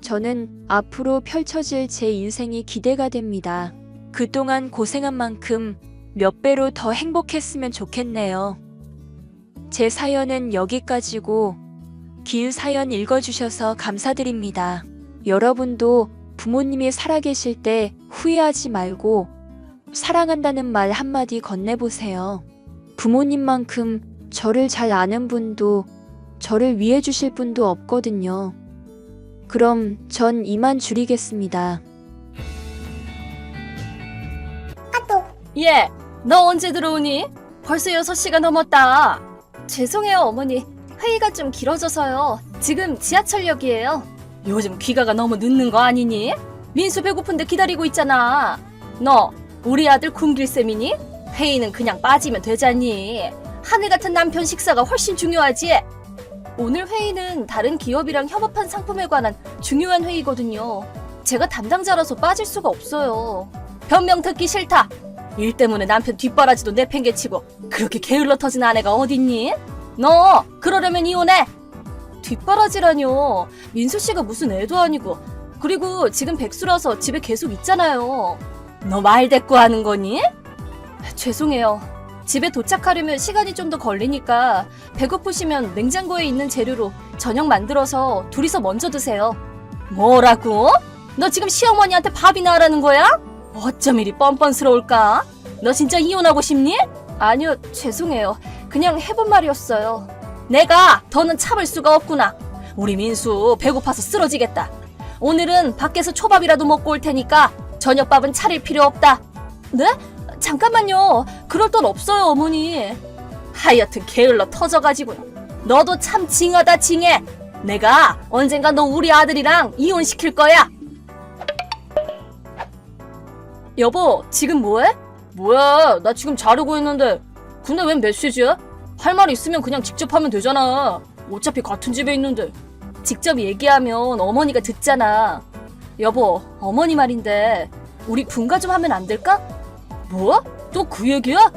저는 앞으로 펼쳐질 제 인생이 기대가 됩니다. 그동안 고생한 만큼 몇 배로 더 행복했으면 좋겠네요. 제 사연은 여기까지고 긴 사연 읽어주셔서 감사드립니다. 여러분도 부모님이 살아계실 때 후회하지 말고 사랑한다는 말 한마디 건네보세요. 부모님만큼 저를 잘 아는 분도 저를 위해 주실 분도 없거든요. 그럼 전 이만 줄이겠습니다. 예, 너 언제 들어오니? 벌써 6시가 넘었다. 죄송해요, 어머니. 회의가 좀 길어져서요. 지금 지하철역이에요. 요즘 귀가가 너무 늦는 거 아니니? 민수 배고픈데 기다리고 있잖아. 너 우리 아들 굶길셈이니? 회의는 그냥 빠지면 되잖니. 하늘 같은 남편 식사가 훨씬 중요하지. 오늘 회의는 다른 기업이랑 협업한 상품에 관한 중요한 회의거든요. 제가 담당자라서 빠질 수가 없어요. 변명 듣기 싫다. 일 때문에 남편 뒷바라지도 내팽개치고 그렇게 게을러 터진 아내가 어딨니? 너 그러려면 이혼해. 뒷바라지라뇨. 민수 씨가 무슨 애도 아니고. 그리고 지금 백수라서 집에 계속 있잖아요. 너 말 대꾸 하는 거니? 죄송해요. 집에 도착하려면 시간이 좀 더 걸리니까 배고프시면 냉장고에 있는 재료로 저녁 만들어서 둘이서 먼저 드세요. 뭐라고? 너 지금 시어머니한테 밥이나 하라는 거야? 어쩜 이리 뻔뻔스러울까? 너 진짜 이혼하고 싶니? 아니요, 죄송해요. 그냥 해본 말이었어요. 내가 더는 참을 수가 없구나. 우리 민수 배고파서 쓰러지겠다. 오늘은 밖에서 초밥이라도 먹고 올 테니까 저녁밥은 차릴 필요 없다. 네? 잠깐만요. 그럴 돈 없어요, 어머니. 하여튼 게을러 터져가지고. 너도 참 징하다, 징해. 내가 언젠가 너 우리 아들이랑 이혼시킬 거야. 여보, 지금 뭐해? 뭐야, 나 지금 자르고 있는데. 근데 웬 메시지야? 할 말 있으면 그냥 직접 하면 되잖아. 어차피 같은 집에 있는데. 직접 얘기하면 어머니가 듣잖아. 여보, 어머니 말인데 우리 분가 좀 하면 안 될까? 뭐? 또 그 얘기야?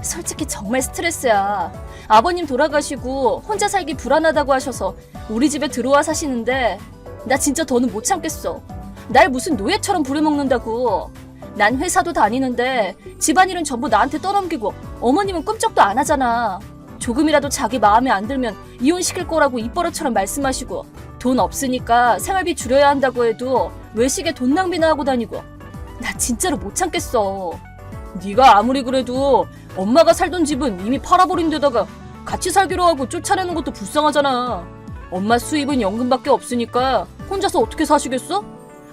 솔직히 정말 스트레스야. 아버님 돌아가시고 혼자 살기 불안하다고 하셔서 우리 집에 들어와 사시는데 나 진짜 더는 못 참겠어. 날 무슨 노예처럼 부려먹는다고. 난 회사도 다니는데 집안일은 전부 나한테 떠넘기고 어머님은 꿈쩍도 안 하잖아. 조금이라도 자기 마음에 안 들면 이혼시킬 거라고 입버릇처럼 말씀하시고 돈 없으니까 생활비 줄여야 한다고 해도 외식에 돈 낭비나 하고 다니고. 나 진짜로 못 참겠어. 네가 아무리 그래도 엄마가 살던 집은 이미 팔아버린 데다가 같이 살기로 하고 쫓아내는 것도 불쌍하잖아. 엄마 수입은 연금밖에 없으니까 혼자서 어떻게 사시겠어?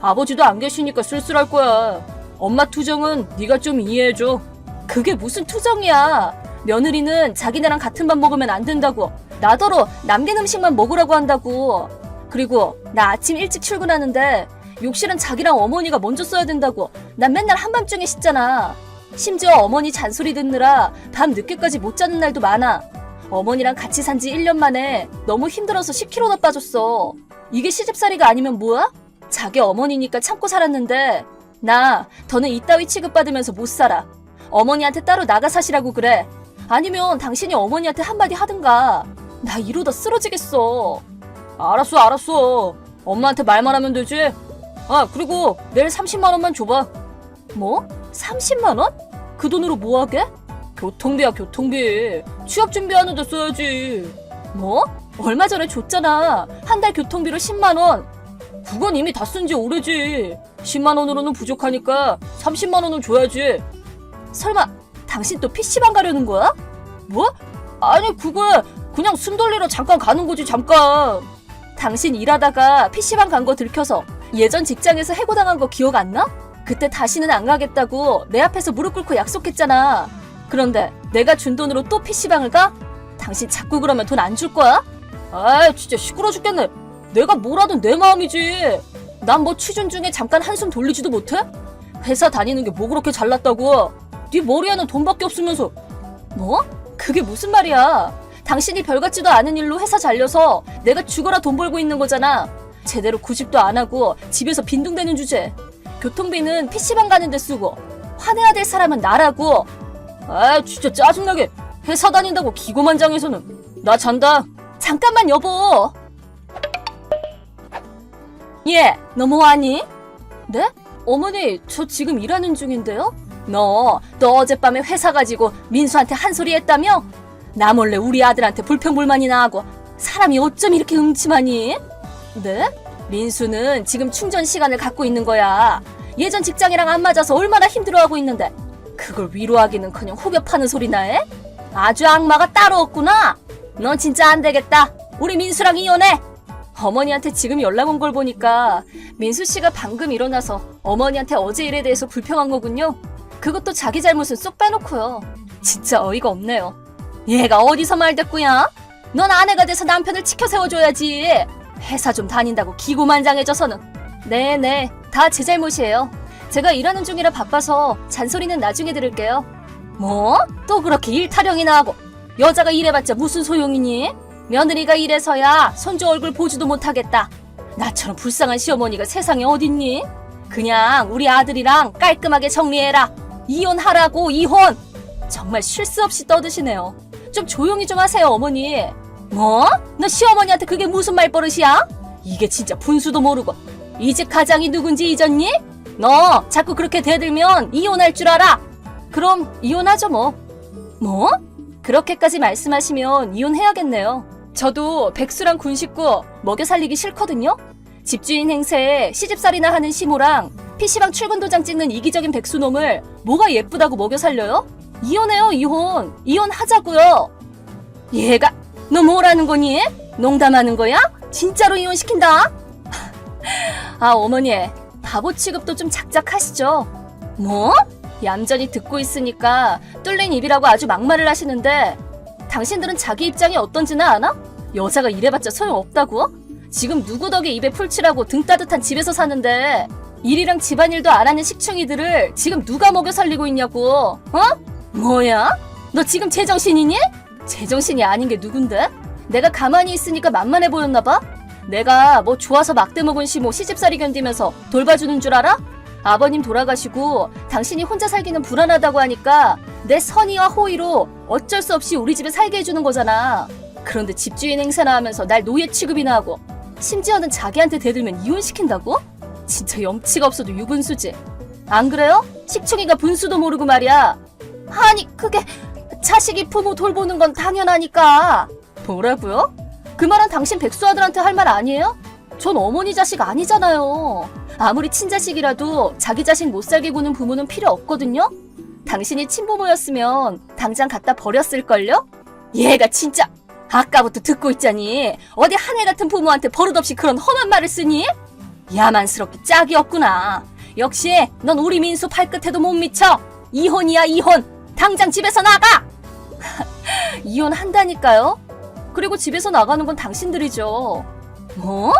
아버지도 안 계시니까 쓸쓸할 거야. 엄마 투정은 네가 좀 이해해줘. 그게 무슨 투정이야. 며느리는 자기네랑 같은 밥 먹으면 안 된다고. 나더러 남긴 음식만 먹으라고 한다고. 그리고 나 아침 일찍 출근하는데 욕실은 자기랑 어머니가 먼저 써야 된다고. 난 맨날 한밤중에 씻잖아. 심지어 어머니 잔소리 듣느라 밤 늦게까지 못 자는 날도 많아. 어머니랑 같이 산 지 1년 만에 너무 힘들어서 10kg나 빠졌어. 이게 시집살이가 아니면 뭐야? 자기 어머니니까 참고 살았는데 나 더는 이따위 취급받으면서 못 살아. 어머니한테 따로 나가 사시라고 그래. 아니면 당신이 어머니한테 한마디 하든가. 나 이러다 쓰러지겠어. 알았어. 엄마한테 말만 하면 되지. 아, 그리고 내일 30만 원만 줘봐. 뭐? 30만 원? 그 돈으로 뭐 하게? 교통비야, 교통비. 취업 준비하는데 써야지. 뭐? 얼마 전에 줬잖아. 한 달 교통비로 10만 원. 그건 이미 다 쓴 지 오래지. 10만 원으로는 부족하니까 30만 원은 줘야지. 설마 당신 또 PC방 가려는 거야? 뭐? 아니, 그거야. 그냥 숨 돌리러 잠깐 가는 거지, 잠깐. 당신 일하다가 PC방 간 거 들켜서 예전 직장에서 해고당한 거 기억 안 나? 그때 다시는 안 가겠다고 내 앞에서 무릎 꿇고 약속했잖아. 그런데 내가 준 돈으로 또 PC방을 가? 당신 자꾸 그러면 돈 안 줄 거야? 아이, 진짜 시끄러 죽겠네. 내가 뭘 하든 내 마음이지. 난 뭐 취준 중에 잠깐 한숨 돌리지도 못해? 회사 다니는 게 뭐 그렇게 잘났다고. 네 머리에는 돈밖에 없으면서. 뭐? 그게 무슨 말이야. 당신이 별 같지도 않은 일로 회사 잘려서 내가 죽어라 돈 벌고 있는 거잖아. 제대로 구직도 안 하고 집에서 빈둥대는 주제. 교통비는 PC방 가는 데 쓰고. 화내야 될 사람은 나라고. 아, 진짜 짜증나게. 회사 다닌다고 기고만장해서는. 나 잔다. 잠깐만, 여보. 예, 너 뭐하니? 네? 어머니, 저 지금 일하는 중인데요? 너 어젯밤에 회사 가지고 민수한테 한 소리 했다며? 나 몰래 우리 아들한테 불평불만이나 하고. 사람이 어쩜 이렇게 음침하니? 네? 민수는 지금 충전 시간을 갖고 있는 거야. 예전 직장이랑 안 맞아서 얼마나 힘들어하고 있는데 그걸 위로하기는커녕 후벼 파는 소리나 해? 아주 악마가 따로 없구나. 넌 진짜 안 되겠다. 우리 민수랑 이혼해. 어머니한테 지금 연락 온 걸 보니까 민수 씨가 방금 일어나서 어머니한테 어제 일에 대해서 불평한 거군요. 그것도 자기 잘못은 쏙 빼놓고요. 진짜 어이가 없네요. 얘가 어디서 말대꾸야? 넌 아내가 돼서 남편을 치켜 세워줘야지. 회사 좀 다닌다고 기고만장해져서는. 네네, 다 제 잘못이에요. 제가 일하는 중이라 바빠서 잔소리는 나중에 들을게요. 뭐? 또 그렇게 일 타령이나 하고. 여자가 일해봤자 무슨 소용이니? 며느리가 일해서야 손주 얼굴 보지도 못하겠다. 나처럼 불쌍한 시어머니가 세상에 어딨니? 그냥 우리 아들이랑 깔끔하게 정리해라. 이혼하라고, 이혼! 정말 쉴 새 없이 떠드시네요. 좀 조용히 좀 하세요, 어머니. 뭐? 너 시어머니한테 그게 무슨 말버릇이야? 이게 진짜 분수도 모르고. 이 집 가장이 누군지 잊었니? 너 자꾸 그렇게 대들면 이혼할 줄 알아. 그럼 이혼하죠 뭐. 뭐? 그렇게까지 말씀하시면 이혼해야겠네요. 저도 백수랑 군 식구 먹여 살리기 싫거든요. 집주인 행세에 시집살이나 하는 시모랑 PC방 출근 도장 찍는 이기적인 백수놈을 뭐가 예쁘다고 먹여 살려요? 이혼해요, 이혼. 이혼하자고요. 얘가 너 뭐라는 거니? 농담하는 거야? 진짜로 이혼시킨다? 아, 어머니, 바보 취급도 좀 작작하시죠. 뭐? 얌전히 듣고 있으니까 뚫린 입이라고 아주 막말을 하시는데 당신들은 자기 입장이 어떤지는 아나? 여자가 이래봤자 소용없다고? 지금 누구 덕에 입에 풀칠하고 등 따뜻한 집에서 사는데 일이랑 집안일도 안 하는 식충이들을 지금 누가 먹여 살리고 있냐고. 어? 뭐야? 너 지금 제정신이니? 제정신이 아닌 게 누군데? 내가 가만히 있으니까 만만해 보였나 봐? 내가 뭐 좋아서 막대 먹은 시모 시집살이 견디면서 돌봐주는 줄 알아? 아버님 돌아가시고 당신이 혼자 살기는 불안하다고 하니까 내 선의와 호의로 어쩔 수 없이 우리 집에 살게 해주는 거잖아. 그런데 집주인 행세나 하면서 날 노예 취급이나 하고 심지어는 자기한테 대들면 이혼시킨다고? 진짜 염치가 없어도 유분수지. 안 그래요? 식충이가 분수도 모르고 말이야. 아니 그게 자식이 부모 돌보는 건 당연하니까. 뭐라고요? 그 말은 당신 백수아들한테 할 말 아니에요? 전 어머니 자식 아니잖아요. 아무리 친자식이라도 자기 자식 못 살게 구는 부모는 필요 없거든요? 당신이 친부모였으면 당장 갖다 버렸을걸요? 얘가 진짜 아까부터 듣고 있자니 어디 하늘 같은 부모한테 버릇없이 그런 험한 말을 쓰니? 야만스럽게 짝이 없구나. 역시 넌 우리 민수 발끝에도 못 미쳐. 이혼이야 이혼. 당장 집에서 나가. 이혼한다니까요? 그리고 집에서 나가는 건 당신들이죠. 뭐?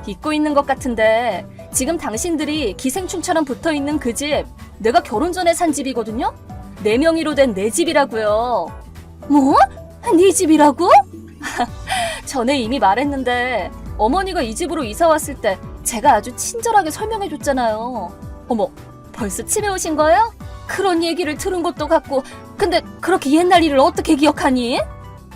잊고 있는 것 같은데 지금 당신들이 기생충처럼 붙어있는 그 집 내가 결혼 전에 산 집이거든요? 내 명의로 된 내 집이라고요. 뭐? 네 집이라고? 전에 이미 말했는데 어머니가 이 집으로 이사 왔을 때 제가 아주 친절하게 설명해줬잖아요. 어머, 벌써 치매 오신 거예요? 그런 얘기를 들은 것도 같고. 근데 그렇게 옛날 일을 어떻게 기억하니?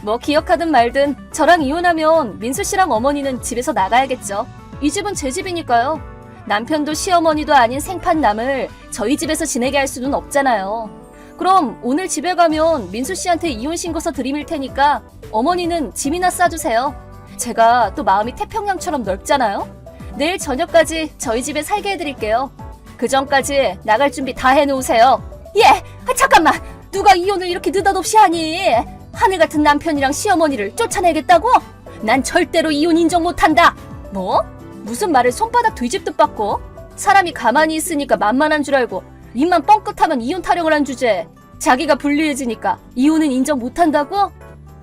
뭐 기억하든 말든 저랑 이혼하면 민수 씨랑 어머니는 집에서 나가야겠죠. 이 집은 제 집이니까요. 남편도 시어머니도 아닌 생판남을 저희 집에서 지내게 할 수는 없잖아요. 그럼 오늘 집에 가면 민수 씨한테 이혼 신고서 드림일 테니까 어머니는 짐이나 싸주세요. 제가 또 마음이 태평양처럼 넓잖아요. 내일 저녁까지 저희 집에 살게 해드릴게요. 그 전까지 나갈 준비 다 해놓으세요. 예! 잠깐만! 누가 이혼을 이렇게 느닷없이 하니? 하늘 같은 남편이랑 시어머니를 쫓아내겠다고? 난 절대로 이혼 인정 못한다. 뭐? 무슨 말을 손바닥 뒤집듯 받고? 사람이 가만히 있으니까 만만한 줄 알고 입만 뻥끗하면 이혼 타령을 한 주제. 자기가 불리해지니까 이혼은 인정 못한다고?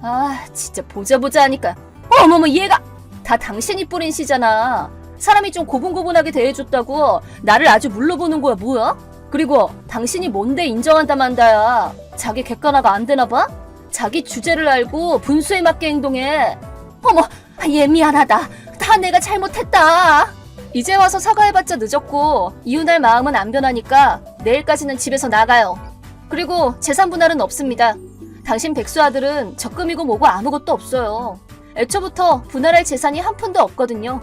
아 진짜 보자 하니까 어머머 얘가 다 당신이 뿌린 씨잖아. 사람이 좀 고분고분하게 대해줬다고 나를 아주 물러보는 거야 뭐야? 그리고 당신이 뭔데 인정한다 만다야. 자기 객관화가 안 되나 봐? 자기 주제를 알고 분수에 맞게 행동해. 어머, 얘 미안하다. 다 내가 잘못했다. 이제 와서 사과해봤자 늦었고 이혼할 마음은 안 변하니까 내일까지는 집에서 나가요. 그리고 재산 분할은 없습니다. 당신 백수 아들은 적금이고 뭐고 아무것도 없어요. 애초부터 분할할 재산이 한 푼도 없거든요.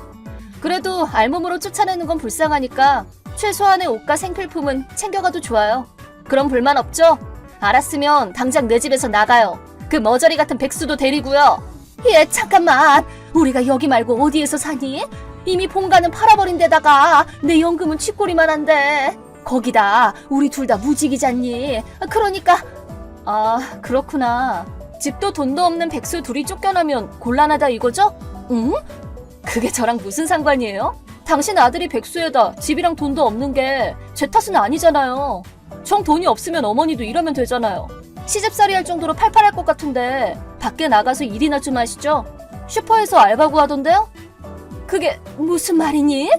그래도 알몸으로 쫓아내는 건 불쌍하니까 최소한의 옷과 생필품은 챙겨가도 좋아요. 그럼 불만 없죠? 알았으면 당장 내 집에서 나가요. 그 머저리 같은 백수도 데리고요. 예, 잠깐만. 우리가 여기 말고 어디에서 사니? 이미 본가는 팔아버린 데다가 내 연금은 쥐꼬리만 한데. 거기다 우리 둘 다 무직이잖니. 그러니까 그렇구나. 집도 돈도 없는 백수 둘이 쫓겨나면 곤란하다 이거죠? 응? 그게 저랑 무슨 상관이에요? 당신 아들이 백수에다 집이랑 돈도 없는 게 제 탓은 아니잖아요. 정 돈이 없으면 어머니도 일하면 되잖아요. 시집살이 할 정도로 팔팔할 것 같은데 밖에 나가서 일이나 좀 하시죠. 슈퍼에서 알바 구하던데요? 그게 무슨 말이니?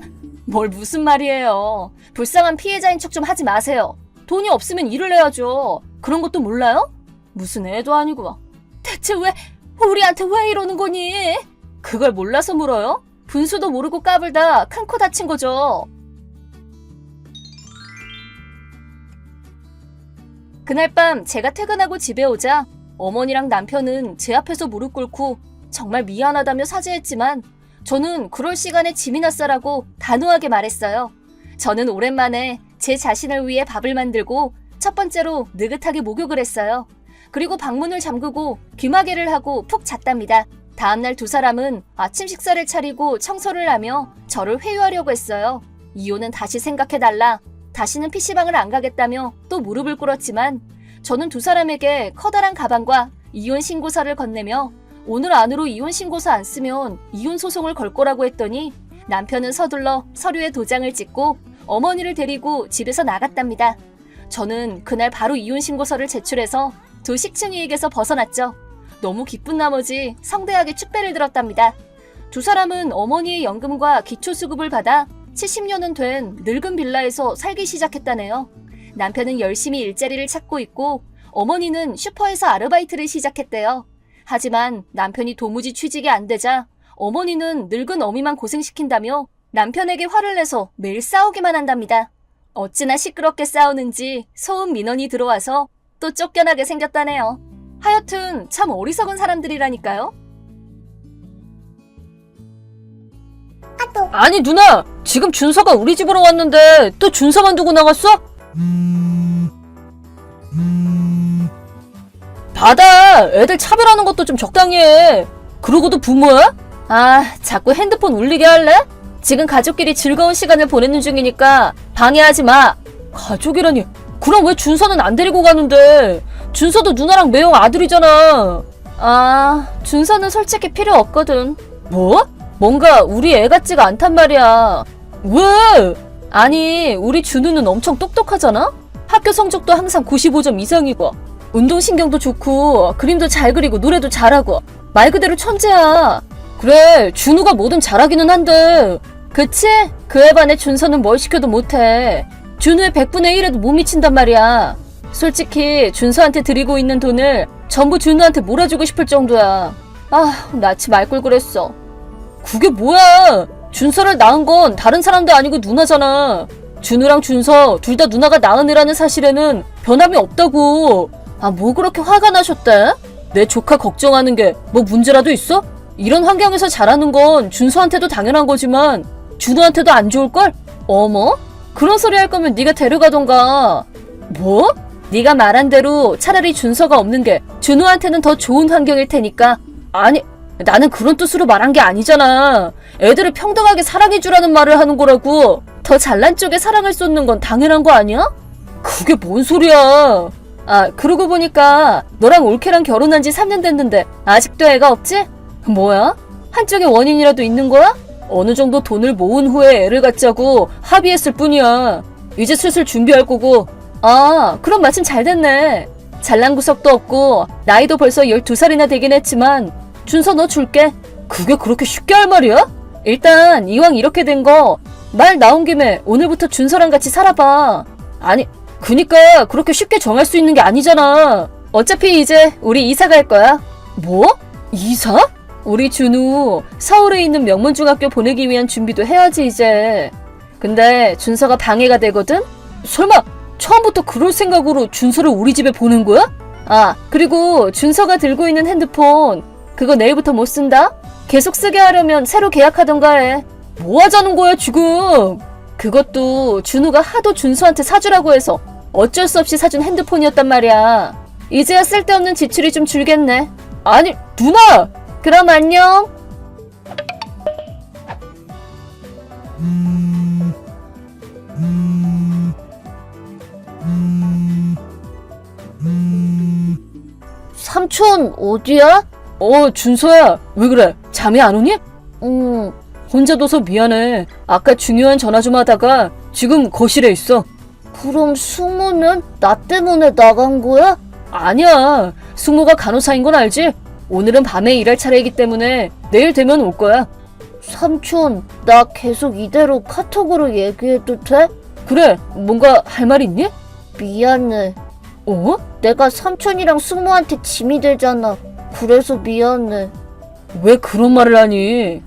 뭘 무슨 말이에요. 불쌍한 피해자인 척 좀 하지 마세요. 돈이 없으면 일을 해야죠. 그런 것도 몰라요? 무슨 애도 아니고. 대체 우리한테 왜 이러는 거니? 그걸 몰라서 물어요? 분수도 모르고 까불다 큰 코 다친 거죠. 그날 밤 제가 퇴근하고 집에 오자 어머니랑 남편은 제 앞에서 무릎 꿇고 정말 미안하다며 사죄했지만 저는 그럴 시간에 짐이나 싸라고 단호하게 말했어요. 저는 오랜만에 제 자신을 위해 밥을 만들고 첫 번째로 느긋하게 목욕을 했어요. 그리고 방문을 잠그고 귀마개를 하고 푹 잤답니다. 다음날 두 사람은 아침 식사를 차리고 청소를 하며 저를 회유하려고 했어요. 이혼은 다시 생각해달라. 다시는 PC방을 안 가겠다며 또 무릎을 꿇었지만 저는 두 사람에게 커다란 가방과 이혼 신고서를 건네며 오늘 안으로 이혼 신고서 안 쓰면 이혼 소송을 걸 거라고 했더니 남편은 서둘러 서류에 도장을 찍고 어머니를 데리고 집에서 나갔답니다. 저는 그날 바로 이혼 신고서를 제출해서 두 식충이에게서 벗어났죠. 너무 기쁜 나머지 성대하게 축배를 들었답니다. 두 사람은 어머니의 연금과 기초수급을 받아 70년은 된 늙은 빌라에서 살기 시작했다네요. 남편은 열심히 일자리를 찾고 있고 어머니는 슈퍼에서 아르바이트를 시작했대요. 하지만 남편이 도무지 취직이 안 되자 어머니는 늙은 어미만 고생시킨다며 남편에게 화를 내서 매일 싸우기만 한답니다. 어찌나 시끄럽게 싸우는지 소음 민원이 들어와서 또 쫓겨나게 생겼다네요. 하여튼 참 어리석은 사람들이라니까요. 아니 누나, 지금 준서가 우리 집으로 왔는데 또 준서만 두고 나갔어? 받아. 애들 차별하는 것도 좀 적당히 해. 그러고도 부모야? 자꾸 핸드폰 울리게 할래? 지금 가족끼리 즐거운 시간을 보내는 중이니까 방해하지 마. 가족이라니. 그럼 왜 준서는 안 데리고 가는데? 준서도 누나랑 매형 아들이잖아. 준서는 솔직히 필요 없거든. 뭐? 뭔가 우리 애 같지가 않단 말이야. 왜? 아니, 우리 준우는 엄청 똑똑하잖아? 학교 성적도 항상 95점 이상이고 운동신경도 좋고 그림도 잘 그리고 노래도 잘하고 말 그대로 천재야. 그래, 준우가 뭐든 잘하기는 한데 그치? 그에 반해 준서는 뭘 시켜도 못해. 준우의 100분의 1에도 못 미친단 말이야. 솔직히 준서한테 드리고 있는 돈을 전부 준우한테 몰아주고 싶을 정도야. 나치 말걸 그랬어. 그게 뭐야? 준서를 낳은 건 다른 사람도 아니고 누나잖아. 준우랑 준서 둘 다 누나가 낳으느라는 사실에는 변함이 없다고. 뭐 그렇게 화가 나셨대? 내 조카 걱정하는 게 뭐 문제라도 있어? 이런 환경에서 자라는 건 준서한테도 당연한 거지만 준우한테도 안 좋을걸? 어머? 그런 소리 할 거면 네가 데려가던가. 뭐? 네가 말한 대로 차라리 준서가 없는 게 준우한테는 더 좋은 환경일 테니까. 아니, 나는 그런 뜻으로 말한 게 아니잖아. 애들을 평등하게 사랑해주라는 말을 하는 거라고. 더 잘난 쪽에 사랑을 쏟는 건 당연한 거 아니야? 그게 뭔 소리야. 그러고 보니까 너랑 올케랑 결혼한 지 3년 됐는데 아직도 애가 없지? 뭐야? 한쪽에 원인이라도 있는 거야? 어느 정도 돈을 모은 후에 애를 갖자고 합의했을 뿐이야. 이제 슬슬 준비할 거고. 그럼 마침 잘 됐네. 잘난 구석도 없고 나이도 벌써 12살이나 되긴 했지만 준서 너 줄게. 그게 그렇게 쉽게 할 말이야? 일단 이왕 이렇게 된 거 말 나온 김에 오늘부터 준서랑 같이 살아봐. 아니, 그니까 그렇게 쉽게 정할 수 있는 게 아니잖아. 어차피 이제 우리 이사 갈 거야. 뭐? 이사? 우리 준우 서울에 있는 명문중학교 보내기 위한 준비도 해야지 이제. 근데 준서가 방해가 되거든? 설마 처음부터 그럴 생각으로 준서를 우리 집에 보낸 거야? 그리고 준서가 들고 있는 핸드폰 그거 내일부터 못 쓴다? 계속 쓰게 하려면 새로 계약하던가 해. 뭐 하자는 거야 지금? 그것도 준우가 하도 준서한테 사주라고 해서 어쩔 수 없이 사준 핸드폰이었단 말이야. 이제야 쓸데없는 지출이 좀 줄겠네. 아니 누나! 그럼 안녕. 삼촌 어디야? 준서야. 왜 그래? 잠이 안 오니? 혼자 둬서 미안해. 아까 중요한 전화 좀 하다가 지금 거실에 있어. 그럼 숙모는 나 때문에 나간 거야? 아니야. 숙모가 간호사인 건 알지? 오늘은 밤에 일할 차례이기 때문에 내일 되면 올 거야. 삼촌, 나 계속 이대로 카톡으로 얘기해도 돼? 그래, 뭔가 할 말 있니? 미안해. 내가 삼촌이랑 숙모한테 짐이 되잖아. 그래서 미안해. 왜 그런 말을 하니?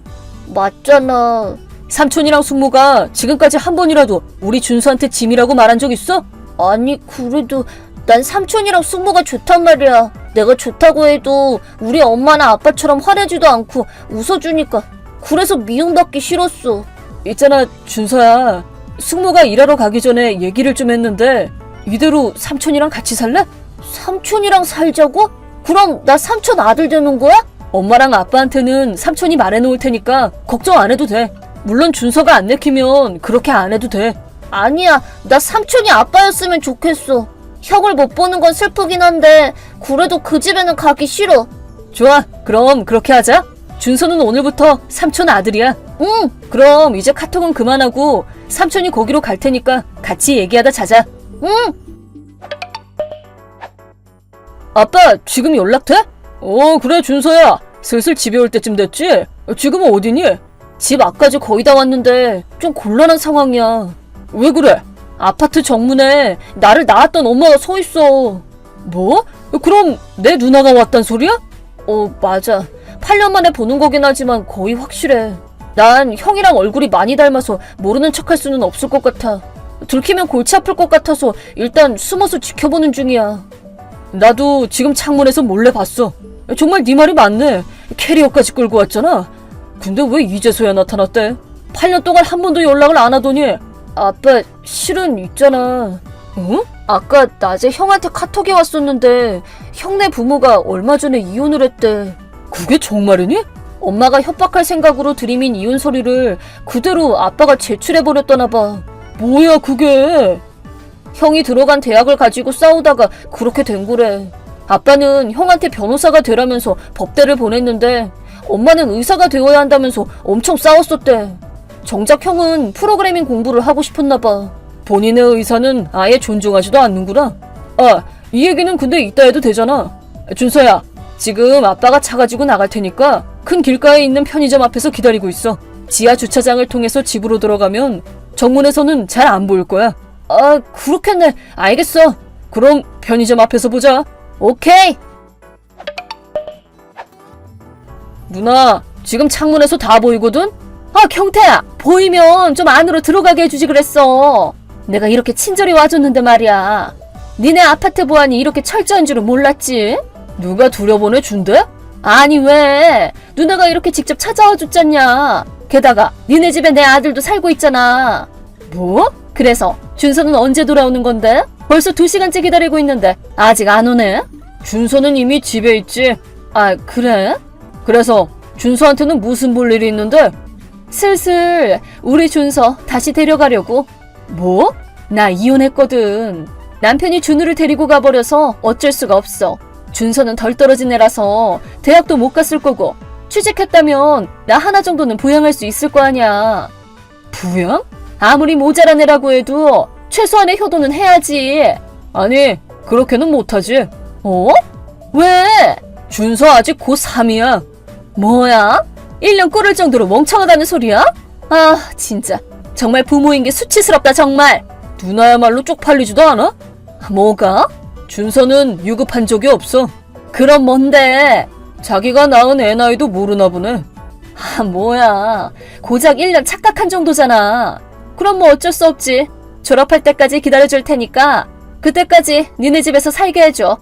맞잖아. 삼촌이랑 숙모가 지금까지 한 번이라도 우리 준수한테 짐이라고 말한 적 있어? 아니, 그래도 난 삼촌이랑 숙모가 좋단 말이야. 내가 좋다고 해도 우리 엄마나 아빠처럼 화내지도 않고 웃어주니까 그래서 미움받기 싫었어. 있잖아, 준서야. 숙모가 일하러 가기 전에 얘기를 좀 했는데 이대로 삼촌이랑 같이 살래? 삼촌이랑 살자고? 그럼 나 삼촌 아들 되는 거야? 엄마랑 아빠한테는 삼촌이 말해놓을 테니까 걱정 안 해도 돼. 물론 준서가 안 내키면 그렇게 안 해도 돼. 아니야, 나 삼촌이 아빠였으면 좋겠어. 형을 못 보는 건 슬프긴 한데 그래도 그 집에는 가기 싫어. 좋아, 그럼 그렇게 하자. 준서는 오늘부터 삼촌 아들이야. 응. 그럼 이제 카톡은 그만하고 삼촌이 거기로 갈 테니까 같이 얘기하다 자자. 응. 아빠 지금 연락 돼? 그래 준서야. 슬슬 집에 올 때쯤 됐지? 지금은 어디니? 집 앞까지 거의 다 왔는데 좀 곤란한 상황이야. 왜 그래? 아파트 정문에 나를 낳았던 엄마가 서 있어. 뭐? 그럼 내 누나가 왔단 소리야? 맞아. 8년 만에 보는 거긴 하지만 거의 확실해. 난 형이랑 얼굴이 많이 닮아서 모르는 척할 수는 없을 것 같아. 들키면 골치 아플 것 같아서 일단 숨어서 지켜보는 중이야. 나도 지금 창문에서 몰래 봤어. 정말 네 말이 맞네. 캐리어까지 끌고 왔잖아. 근데 왜 이제서야 나타났대? 8년 동안 한 번도 연락을 안 하더니. 아빠 실은 있잖아. 아까 낮에 형한테 카톡이 왔었는데 형네 부모가 얼마 전에 이혼을 했대. 그게 정말이니? 엄마가 협박할 생각으로 들이민 이혼 소리를 그대로 아빠가 제출해버렸다나 봐. 뭐야 그게? 형이 들어간 대학을 가지고 싸우다가 그렇게 된 거래. 아빠는 형한테 변호사가 되라면서 법대를 보냈는데 엄마는 의사가 되어야 한다면서 엄청 싸웠었대. 정작 형은 프로그래밍 공부를 하고 싶었나 봐. 본인의 의사는 아예 존중하지도 않는구나. 이 얘기는 근데 이따 해도 되잖아. 준서야, 지금 아빠가 차 가지고 나갈 테니까 큰 길가에 있는 편의점 앞에서 기다리고 있어. 지하 주차장을 통해서 집으로 들어가면 정문에서는 잘 안 보일 거야. 그렇겠네. 알겠어. 그럼 편의점 앞에서 보자. 오케이. 누나, 지금 창문에서 다 보이거든? 경태야, 보이면 좀 안으로 들어가게 해주지 그랬어. 내가 이렇게 친절히 와줬는데 말이야. 니네 아파트 보안이 이렇게 철저한 줄은 몰랐지? 누가 들여보내준대? 아니 왜? 누나가 이렇게 직접 찾아와 줬잖냐. 게다가 니네 집에 내 아들도 살고 있잖아. 뭐? 그래서 준서는 언제 돌아오는 건데? 벌써 2시간째 기다리고 있는데 아직 안 오네? 준서는 이미 집에 있지. 그래? 그래서 준서한테는 무슨 볼 일이 있는데? 슬슬 우리 준서 다시 데려가려고. 뭐? 나 이혼했거든. 남편이 준우를 데리고 가버려서 어쩔 수가 없어. 준서는 덜 떨어진 애라서 대학도 못 갔을 거고 취직했다면 나 하나 정도는 부양할 수 있을 거 아니야. 부양? 아무리 모자란 애라고 해도 최소한의 효도는 해야지. 아니, 그렇게는 못하지. 왜? 준서 아직 고3이야. 뭐야? 1년 꿇을 정도로 멍청하다는 소리야? 진짜. 정말 부모인 게 수치스럽다 정말. 누나야말로 쪽팔리지도 않아? 뭐가? 준서는 유급한 적이 없어. 그럼 뭔데? 자기가 낳은 애 나이도 모르나 보네. 뭐야. 고작 1년 착각한 정도잖아. 그럼 뭐 어쩔 수 없지. 졸업할 때까지 기다려줄 테니까 그때까지 니네 집에서 살게 해줘.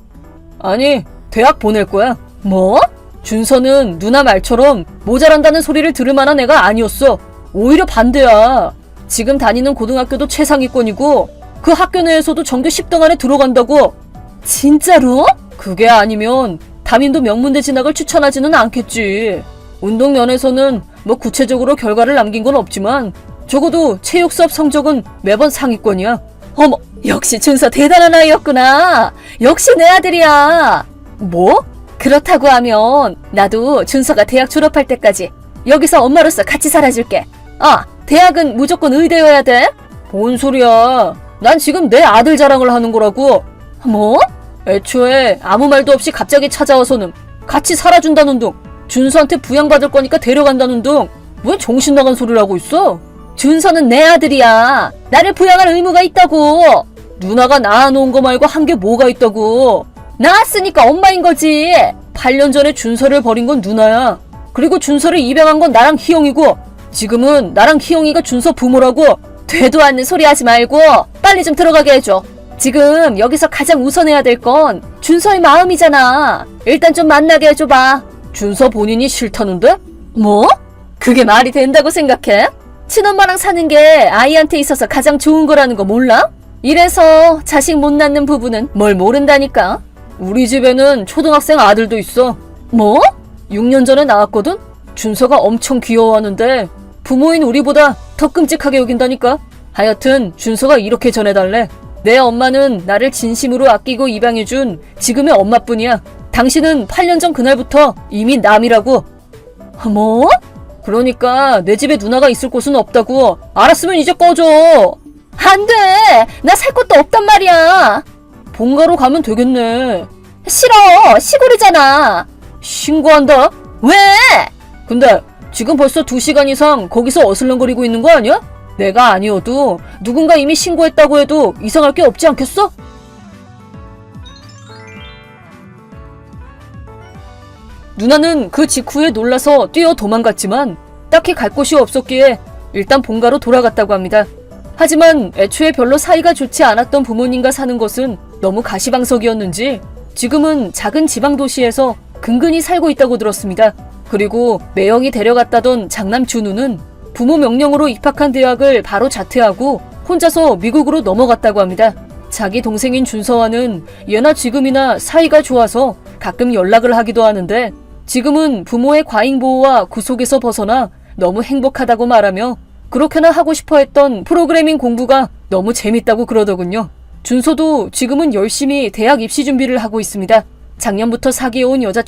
아니, 대학 보낼 거야. 뭐? 준서는 누나 말처럼 모자란다는 소리를 들을 만한 애가 아니었어. 오히려 반대야. 지금 다니는 고등학교도 최상위권이고 그 학교 내에서도 전교 10등 안에 들어간다고. 진짜로? 그게 아니면 담임도 명문대 진학을 추천하지는 않겠지. 운동 면에서는 뭐 구체적으로 결과를 남긴 건 없지만 적어도 체육 수업 성적은 매번 상위권이야. 어머, 역시 준서 대단한 아이였구나. 역시 내 아들이야. 뭐? 그렇다고 하면 나도 준서가 대학 졸업할 때까지 여기서 엄마로서 같이 살아줄게. 아, 대학은 무조건 의대여야 돼? 뭔 소리야. 난 지금 내 아들 자랑을 하는 거라고. 뭐? 애초에 아무 말도 없이 갑자기 찾아와서는 같이 살아준다는 둥, 준서한테 부양받을 거니까 데려간다는 둥, 왜 정신 나간 소리를 하고 있어? 준서는 내 아들이야. 나를 부양할 의무가 있다고. 누나가 낳아놓은 거 말고 한 게 뭐가 있다고. 낳았으니까 엄마인 거지. 8년 전에 준서를 버린 건 누나야. 그리고 준서를 입양한 건 나랑 희영이고, 지금은 나랑 희영이가 준서 부모라고. 되도 않는 소리 하지 말고 빨리 좀 들어가게 해줘. 지금 여기서 가장 우선해야 될 건 준서의 마음이잖아. 일단 좀 만나게 해줘봐. 준서 본인이 싫다는데? 뭐? 그게 말이 된다고 생각해? 친엄마랑 사는 게 아이한테 있어서 가장 좋은 거라는 거 몰라? 이래서 자식 못 낳는 부부는 뭘 모른다니까. 우리 집에는 초등학생 아들도 있어. 뭐? 6년 전에 낳았거든? 준서가 엄청 귀여워하는데 부모인 우리보다 더 끔찍하게 여긴다니까. 하여튼 준서가 이렇게 전해달래. 내 엄마는 나를 진심으로 아끼고 입양해준 지금의 엄마뿐이야. 당신은 8년 전 그날부터 이미 남이라고. 뭐? 그러니까 내 집에 누나가 있을 곳은 없다고. 알았으면 이제 꺼져. 안 돼. 나 살 곳도 없단 말이야. 본가로 가면 되겠네. 싫어. 시골이잖아. 신고한다? 왜? 근데 지금 벌써 2시간 이상 거기서 어슬렁거리고 있는 거 아니야? 내가 아니어도 누군가 이미 신고했다고 해도 이상할 게 없지 않겠어? 누나는 그 직후에 놀라서 뛰어 도망갔지만 딱히 갈 곳이 없었기에 일단 본가로 돌아갔다고 합니다. 하지만 애초에 별로 사이가 좋지 않았던 부모님과 사는 것은 너무 가시방석이었는지 지금은 작은 지방 도시에서 근근히 살고 있다고 들었습니다. 그리고 매형이 데려갔다던 장남 준우는 부모 명령으로 입학한 대학을 바로 자퇴하고 혼자서 미국으로 넘어갔다고 합니다. 자기 동생인 준서와는 예나 지금이나 사이가 좋아서 가끔 연락을 하기도 하는데 지금은 부모의 과잉 보호와 구속에서 벗어나 너무 행복하다고 말하며 그렇게나 하고 싶어 했던 프로그래밍 공부가 너무 재밌다고 그러더군요. 준서도 지금은 열심히 대학 입시 준비를 하고 있습니다. 작년부터 사귀어온 여자